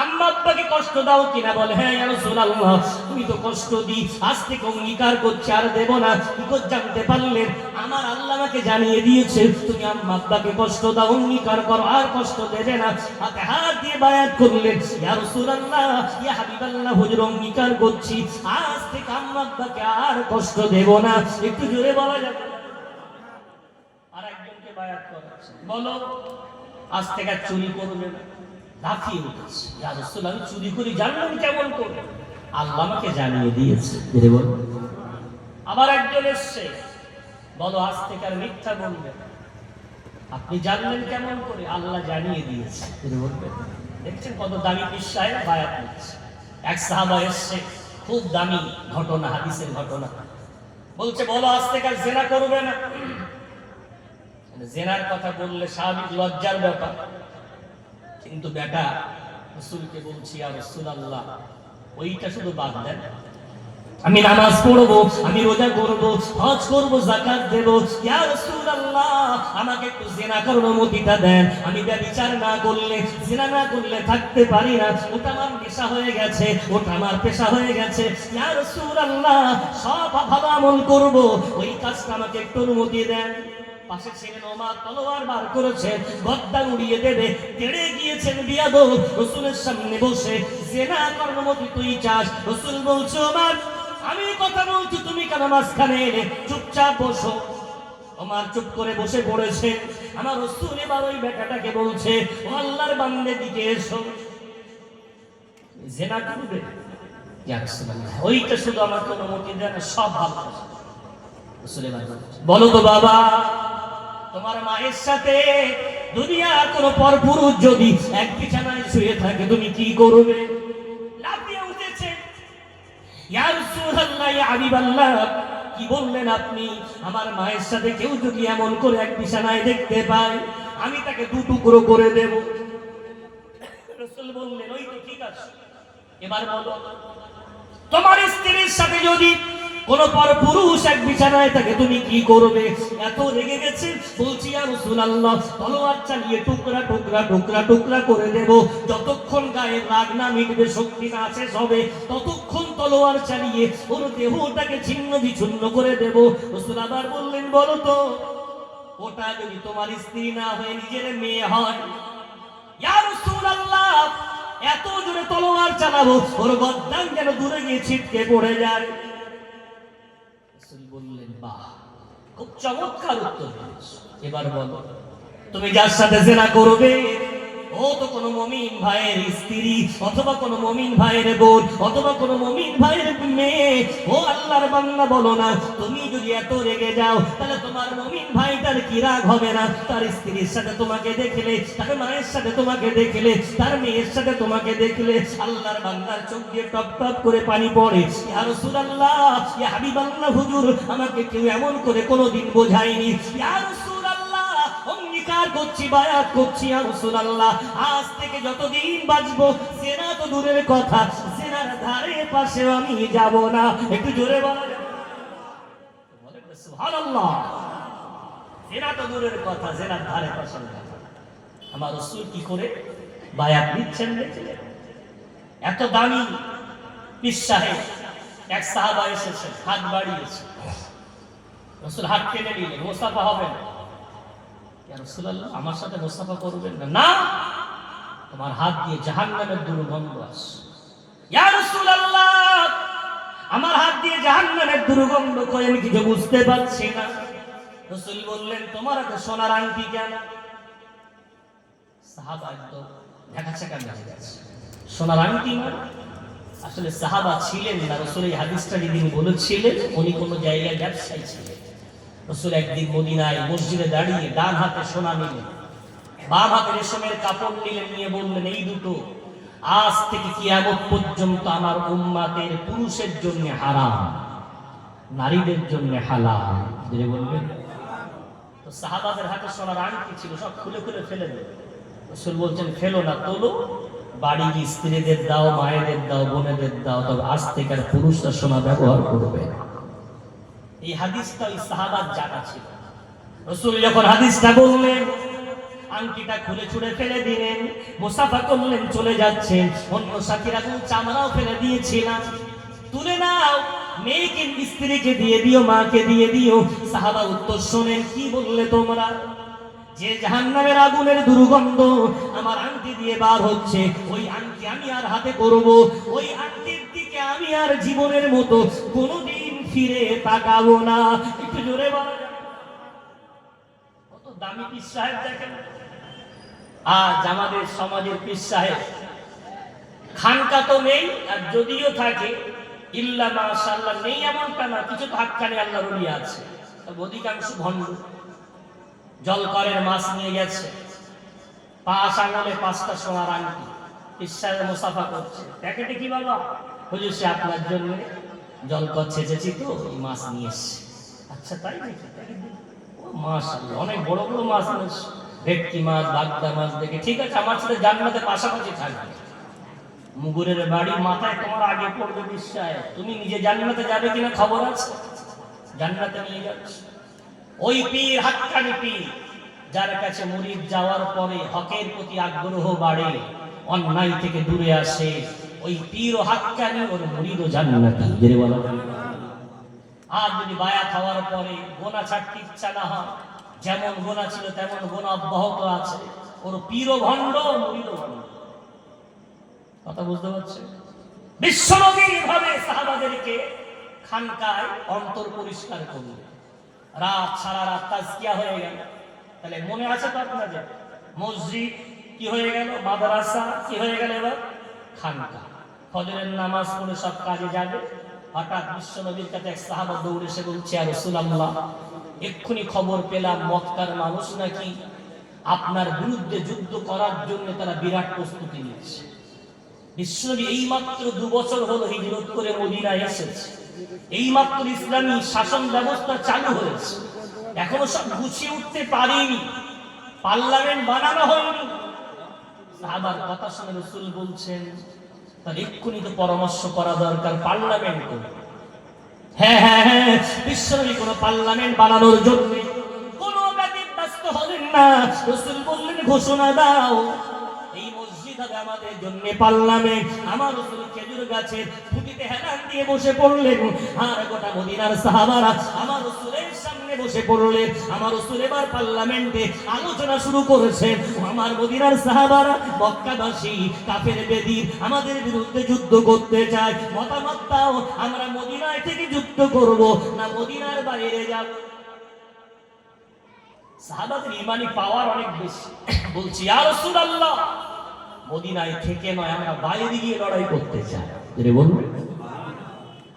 আম্মা আব্বাকে কষ্ট দাও কিনা? বলে, হ্যাঁ ইয়া রাসূলুল্লাহ, তুমি তো কষ্ট দিই, আজ থেকে অঙ্গীকার করছি আর দেব না। কি করে জানতে পারলেন? আমার আল্লাহ আমাকে জানিয়ে দিয়েছে, তুমি আম্মা আব্বাকে কষ্ট দাও, অঙ্গীকার করো আর কষ্ট দেবে না। হাতে হাত দিয়ে বায়াত করলেন, ইয়া রাসূলুল্লাহ, ইয়া হাবিবাল্লাহ, হুজুর অঙ্গীকার করছি আজ থেকে আম্মা আব্বাকে আর কষ্ট দেব না। একটু জোরে বলা যাবে? আর একজনকে বায়াত করাচ্ছে, বলো আজ থেকে চুরি করবে না। লাফিয়ে উঠেছে, ইয়া রাসূলুল্লাহ, আমি চুরি করি জানলেন কেমন করে? আল্লাহ আমাকে জানিয়ে দিয়েছে। আবার একজন এসছে, বলো আজ থেকে আর মিথ্যা বলবে। আপনি জানলেন কেমন করে? আল্লাহ জানিয়ে দিয়েছে। দেখছেন কত দামি বিশ্বায় বায়াত নিচ্ছে। এক সাহাবা এসছে, খুব দামি ঘটনা, হাদিসের ঘটনা। বলছে বলো আজ থেকে আর জেনা করবে না। জেনার কথা বললে স্বাভাবিক লজ্জার ব্যাপার, কিন্তু বেটা রাসূলকে বলছি, ইয়া রাসূলুল্লাহ ওইটা শুধু বাদ দেন, আমি নামাজ পড়বো, আমি রোজা করবো, হজ করবো, যাকাত দেব, ইয়া রাসূলুল্লাহ আমাকে একটু জিনা করার অনুমতিটা দেন। আমি ব্যভিচার না করলে, জিনা না করলে থাকতে পারি না, ওটা আমার পেশা হয়ে গেছে, ওটা আমার পেশা হয়ে গেছে। ইয়া রাসূলুল্লাহ সব ভালো আমল করবো, ওই কাজটা আমাকে একটু অনুমতি দেন। পাশে ছিলেন ওমর, তলোয়ার বার করেছেন, গদ্দা উড়িয়ে দেবে, তেড়ে গিয়েছেন বিয়াদব রাসূলের সামনে বসে, জিনা করার অনুমতি তুই চাস? রাসূল বলছে ওমর আমি কথা বলছি, তুমি কেন মাঝখানে এলে? চুপচাপ বসো। ওমর চুপ করে বসে পড়েছে। আমার রাসূল এবার ওই বেটাটাকে বলছে, ও আল্লাহর বান্দে দিকে এসো, জিনা করবে? ইয়া রাসূলুল্লাহ ওইটা শুধু আমাকে অনুমতি দেন, সব ভালো। রাসূল এবার বলো তো বাবা, তোমার মায়ের সাথে দুনিয়ার কোন পরপুরুষ যদি এক বিছানায় শুয়ে থাকে তুমি কি করবে? লাফিয়ে উঠেছে, ইয়া রাসূলুল্লাহ ইয়া হাবিবাল্লাহ কি বললেন আপনি? আমার মায়ের সাথে কেউ যদি এমন করে এক বিছানায় দেখতে পায় আমি তাকে দু টুকরো করে দেব। রাসূল বললেন ওই তো ঠিক আছে, এবার বলো তোমার স্ত্রীর সাথে যদি কোন পরপুরুষ এক বিছানায় থাকে তুমি কি করবে? এত রেগে গেছে, বলছি ইয়া রাসূলুল্লাহ তলোয়ার চালিয়ে টুকরা টুকরা টুকরা টুকরা করে দেব, যতক্ষণ গায়ের রাগ না মিটবে, শক্তি না শেষ হবে, ততক্ষণ তলোয়ার চালিয়ে ওর দেহটাকে ছিন্ন বিচ্ছিন্ন করে দেব। রাসূল আবার বললেন বলো তো ওটা যদি তোমার স্ত্রী না হয়ে নিজের মেয়ে হয়? ইয়া রাসূলুল্লাহ এত জোরে তলোয়ার চালাবো ওর গর্দান যেন দূরে গিয়ে ছিটকে পড়ে যায়। রাসূল বললেন বাহ, খুব চমৎকার উত্তর দিয়েছো, এবার বলো তুমি যার সাথে জিনা করবে ও তো কোনো মুমিন ভাইয়ের স্ত্রী, অথবা কোনো মুমিন ভাইয়ের বোন, অথবা কোনো মুমিন ভাইয়ের মেয়ে। ও আল্লাহর বান্দা বলো না, তুমি যদি এত রেগে যাও তাহলে তোমার মুমিন ভাইটার কি রাগ হবে না? তার স্ত্রীর সাথে তোমাকে দেখলে, তার মায়ের সাথে তোমাকে দেখলে, তার মেয়ের সাথে তোমাকে দেখলে আল্লাহর বান্দার চোখ দিয়ে টপ টপ করে পানি পড়ে। ইয়া রাসূলুল্লাহ ইয়া হাবিবাল্লাহ হুজুর আমাকে কেউ এমন করে কোনোদিন বোঝায়নি। ইয়া রাসূলুল্লাহ অঙ্গীকার করছি, বায়াত করছি ইয়া রাসূলুল্লাহ আজ থেকে যতদিন বাঁচবো জিনা তো দূরের কথা, জিনার ধারে পাশে আমি যাব না। একটু জোরে বলা যাবে? বলেন সুবহানাল্লাহ। জিনা তো দূরের কথা, জিনার ধারে পাশে যাব। আমার রাসূল কি করে বায়াত নিচ্ছেন দেখলেন? এত দামি পীর সাহেব, এক সাহাবা এসেছেন, হাত বাড়িয়েছে, রাসূল হাত টেনে নিলেন, মুসাফা হবেন। ইয়া রাসূলুল্লাহ আমার সাথে মুসাফা করবেন না? না, তোমার হাত দিয়ে জাহান্নামের দুর্গন্ধ আসে। ইয়া রাসূলুল্লাহ আমার হাত দিয়ে জাহান্নামের দুর্গন্ধ কই আমি কিছু বুঝতে পারছি না। রাসূল বললেন তোমার হাতে সোনার আংটি কেন? সাহাবা একদম ঢাকাচাকা হয়ে গেছে। সোনার আংটি মানে আসলে সাহাবা ছিলেন না, রাসূল এই হাদিসটা যেদিন বলেছিলেন উনি কোনো জায়গায় ব্যবসায়ী ছিলেন। রাসূল একদিন মদিনায় মসজিদে দাঁড়িয়ে ডান হাতে সোনা নিলেন, বাম হাতে রেশমের কাপড় নিলেন, নিয়ে বললেন এই দুটো আজ থেকে কিয়ামত পর্যন্ত আমার উম্মতের পুরুষের জন্য হারাম, নারীদের জন্য হালাল। ধীরে বলবেন। তো সাহাবাদের হাতে সোনার আংটি ছিল, সব খুলে খুলে ফেলে দেন। রাসূল বলছেন ফেলো না, তোলো, বাড়ি গিয়ে স্ত্রীদের দাও, মায়েদের দাও, বোনেদের দাও, তবে আজ থেকে আর পুরুষরা সোনা ব্যবহার করবে। এই হাদিসটা ওই সাহাবার জানা ছিল। রাসূল যখন হাদিসটা বললেন আংটিটা খুলে ছুঁড়ে ফেলে দিলেন, মুসাফা করলেন, চলে যাচ্ছেন। অন্য সাথীরা বলছে আমরাও ফেলে দিয়েছিলাম, তুলে নাও, মেয়েকে স্ত্রীকে দিয়ে দিও, মাকে দিয়ে দিও। সাহাবা উত্তর শোনেন, কি বললে তোমরা? যে জাহান্নামের আগুনের দুর্গন্ধ আমার আংটি দিয়ে বার হচ্ছে, ওই আংটি আমি আর হাতে করব, ওই আংটির দিকে আমি আর জীবনের মতো কোনোদিন ফিরে তাকাবো না। একটু জোরে বলা যাবে? কত দামি পীর সাহেব দেখেন। আজ আমাদের সমাজের পীর সাহেব খানকা তো নেই, আর যদিও থাকে ইল্লা মাশাআল্লাহ নেই এমনটা না, কিছু হাক্কানি আল্লাহর ওলি আছে, অধিকাংশ ভণ্ড। জলকরের মাছ নিয়ে গেছে, পাঁচ আঙুলে 5টা সোনার আংটি, পীর সাহেব মুসাফা করছে। প্যাকেটে কি বাবা? হুজুর সে আপনার জন্য জলকর ছেঁচেছি তো এই মাছ নিয়ে এসেছি। আচ্ছা তাই নাকি? মাশাআল্লাহ, অনেক বড় বড় মাছ এনেছে, ভেটকি মাছ, বাগদা মাছ দেখে। ঠিক আছে, আমার সাথে জান্নাতে পাশাপাশি থাকবে। মুগুরের বাড়ি মাথায় তোমার আগে পড়বে বিশ্বায়, তুমি নিজে জান্নাতে যাবে কিনা খবর আছে? জান্নাতে নিয়ে যাচ্ছে ওই পীর, হাক্কানি পীর, যার কাছে মুরিদ যাওয়ার পরে হকের প্রতি আগ্রহ বাড়ে, অন্যায় থেকে দূরে আসে, ওই পীর ও হাক্কানি ওর মুরিদ ও জান্নাতি। জেরে বলো। আর যদি বায়াত হওয়ার পরে গোনা ছাড়তে ইচ্ছা না হয়, যেমন গোনা ছিল তেমন গোনা অব্যাহত আছে, ওর পীর ও ভণ্ড, মুরিদ ও ভণ্ড। কথা বুঝতে পারছেন? বিশ্বনবী ভাবে সাহাবাদেরকে খানকায় অন্তর পরিষ্কার করলেন, রাত সারা রাত তাজকিয়া হয়ে গেল। তাহলে মনে আছে তো আপনাদের, মসজিদ কি হয়ে গেল, মাদ্রাসা কি হয়ে গেল, এবার খানকা। ফজরের নামাজ পড়ে সব কাজে যাবে। হঠাৎ বিশ্বনবীর কাছে এক সাহাবা দৌড়ে এসে বলছে, ইয়া রাসূলুল্লাহ, এক্ষুনি খবর পেলাম মক্কার মানুষ নাকি আপনার বিরুদ্ধে যুদ্ধ করার জন্য তারা বিরাট প্রস্তুতি নিচ্ছে। বিশ্বনবী এইমাত্র 2 বছর হলো হিজরত করে মদিনায় এসেছে, এইমাত্র ইসলামী শাসন ব্যবস্থা চালু হয়েছে, এখনো সব গুছিয়ে উঠতে পারেনি, পার্লামেন্ট বানানো হয়নি। সাহাবার কথা শুনে রাসূল বলছেন, তার এক্ষুনি তো পরামর্শ করা দরকার, পার্লামেন্ট করুন। হ্যাঁ হ্যাঁ হ্যাঁ, বিশ্বনবী কোনো পার্লামেন্ট বানানোর জন্য কোনো ব্যতিব্যস্ত হলেন না। রাসূল বললেন, ঘোষণা দাও, এই মসজিদ হবে আমাদের জন্য পার্লামেন্ট। আমার রাসূল খেজুর গাছের খুঁটিতে হেলান দিয়ে বসে পড়লেন, আর গোটা মদিনার সাহাবারা আমার রাসূলের সামনে বসে পড়লেন। আমার রাসূল এবার পার্লামেন্টে আলোচনা শুরু করেছেন। আমার মদিনার সাহাবারা, মক্কাবাসী, কাফের বেদির আমাদের বিরুদ্ধে যুদ্ধ করতে চায়, মতামত দাও, আমরা মদিনায় থেকে যুদ্ধ করব না মদিনার বাইরে যাব? সাহাবাদের ইমানি পাওয়ার অনেক বেশি। বলছি, ইয়া রাসূলুল্লাহ, মদিনায় থেকে নয়, আমরা বাইরে গিয়ে লড়াই করতে চাই। এরে বলুন,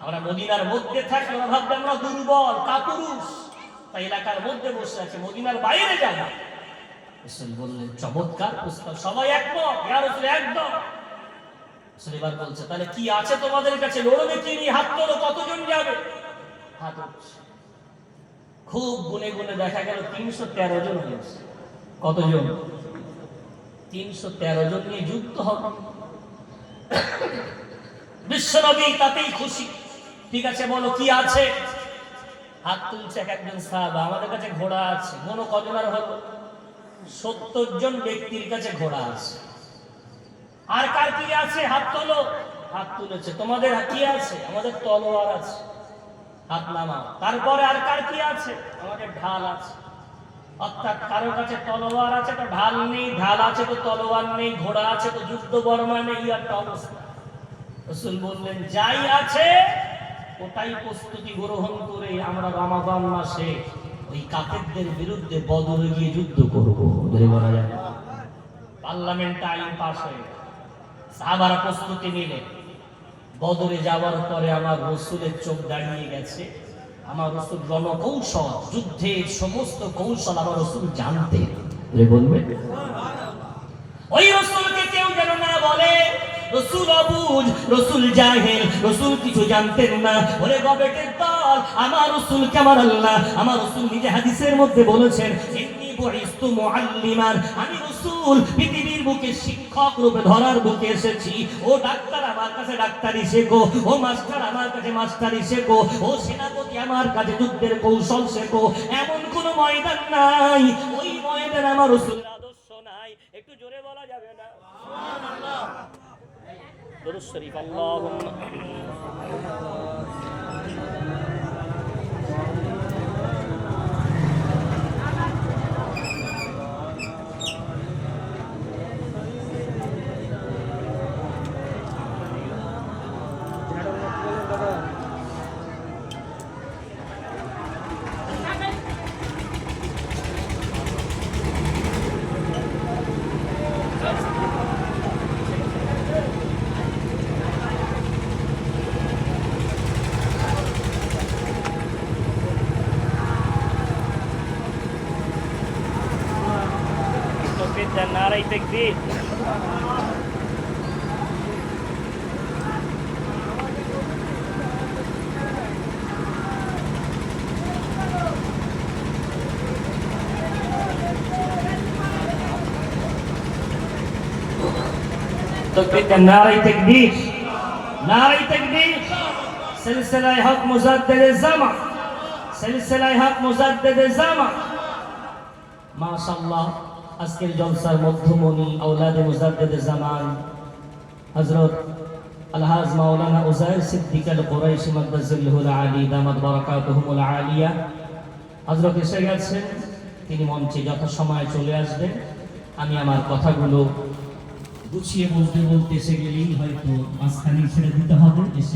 আমরা মদিনার মধ্যে থাকি, আমরা ভাবতে আমরা দুর্বল কাপুরুষ, তাই এলাকার মধ্যে বসে আছে, মদিনার বাইরে যাব। রাসূল বললেন, চমৎকার প্রস্তাব, সবাই একমত? ইয়া রাসূল, একদম। রাসূল এবার বলছে, তাহলে কি আছে তোমাদের কাছে, লড়বে কি নিয়ে, হাত তোলো, কতজন যাবে? হাত উঠছে, খুব গুনে গুনে দেখা গেল 313 জন হয়েছে। কতজন? 313 জন নিয়ে যুদ্ধ হবে। বিশ্বনবী তাতেই খুশি। ঠিক আছে, বলো কি আছে? হাত তুলছে একজন সাহাবা, আমাদের কাছে ঘোড়া আছে। মনে কজন আর হলো? 70 জন ব্যক্তির কাছে ঘোড়া আছে। আর কার কি আছে? হাত তোলো। হাত তুলেছে। তোমাদের কি আছে? আমাদের তলোয়ার আছে। হাত নামাও। তারপরে আর কার কি আছে? আমাদের ঢাল আছে। অর্থাৎ কারোর কাছে তলোয়ার আছে তো ঢাল নেই, ঢাল আছে তো তলোয়ার নেই, ঘোড়া আছে তো যুদ্ধ বর্মা নেই, একটা অবস্থা। রাসূল বললেন, যাই আছে ওটাই প্রস্তুতি গ্রহণ করে আমরা রমাদান মাসে ওই কাফেরদের বিরুদ্ধে বদরে গিয়ে যুদ্ধ করব। ধরে বলা যায়, পার্লামেন্ট আইন পাস হয়ে গেল, সাহাবারা প্রস্তুতি নিলেন। বদরে যাওয়ার পরে আমার রাসূলের চোখ দাঁড়িয়ে গেছে। আমার রাসূল রণকৌশল, যুদ্ধের সমস্ত কৌশল আমার রাসূল জানতেন। বলবে ওই রাসূলকে কেউ যেন না বলে রাসূল অবুঝ, রাসূল জাহেল, রাসূল কিছু জানতেন না। ওরে গবেটের দল, আমার রাসূলকে আমার আল্লাহ, আমার রাসূল নিজে হাদিসের মধ্যে বলেছেন, ইন্নী বুইস্তু মুআল্লিমান, আমি রাসূল পৃথিবীর বুকে শিক্ষক রূপে ধরার বুকে এসেছি। ও ডাক্তার, আমার কাছে ডাক্তারি শেখো। ও মাস্টার, আমার কাছে মাস্টারি শেখো। ও সেনাপতি, আমার কাছে যুদ্ধের কৌশল শেখো। এমন কোন ময়দান নাই ওই ময়দানে আমার রাসূলের আদর্শ নাই। একটু জোরে বলা যাবে না? সুবহানাল্লাহ। দুরূদ শরীফ, আল্লাহুম্মা নারাই তাকবীর। তাকবীর দেন, নারায়ে তাকবীর, নারায়ে তাকবীর। সিলসিলায়ে হক মুজাদ্দিদে জামা, সিলসিলায়ে হক মুজাদ্দিদে জামা। মাশাআল্লাহ, আজকের জলসার মধ্যমণি আওলাদে মুজাদ্দিদে জামান হযরত আলহাজ মাওলানা উজাইর সিদ্দিক আল কুরাইশি মাদ্দাজিল্লাহুল আলী দামাত বারাকাতুহুমুল আলিয়া হযরত এসে গেছেন। তিনি মঞ্চে যথাসময়ে চলে আসবেন। আমি আমার কথাগুলো গুছিয়ে বলতে বলতে এসে গেলেই হয়তো মাঝখানে ছেড়ে দিতে হবে। এসে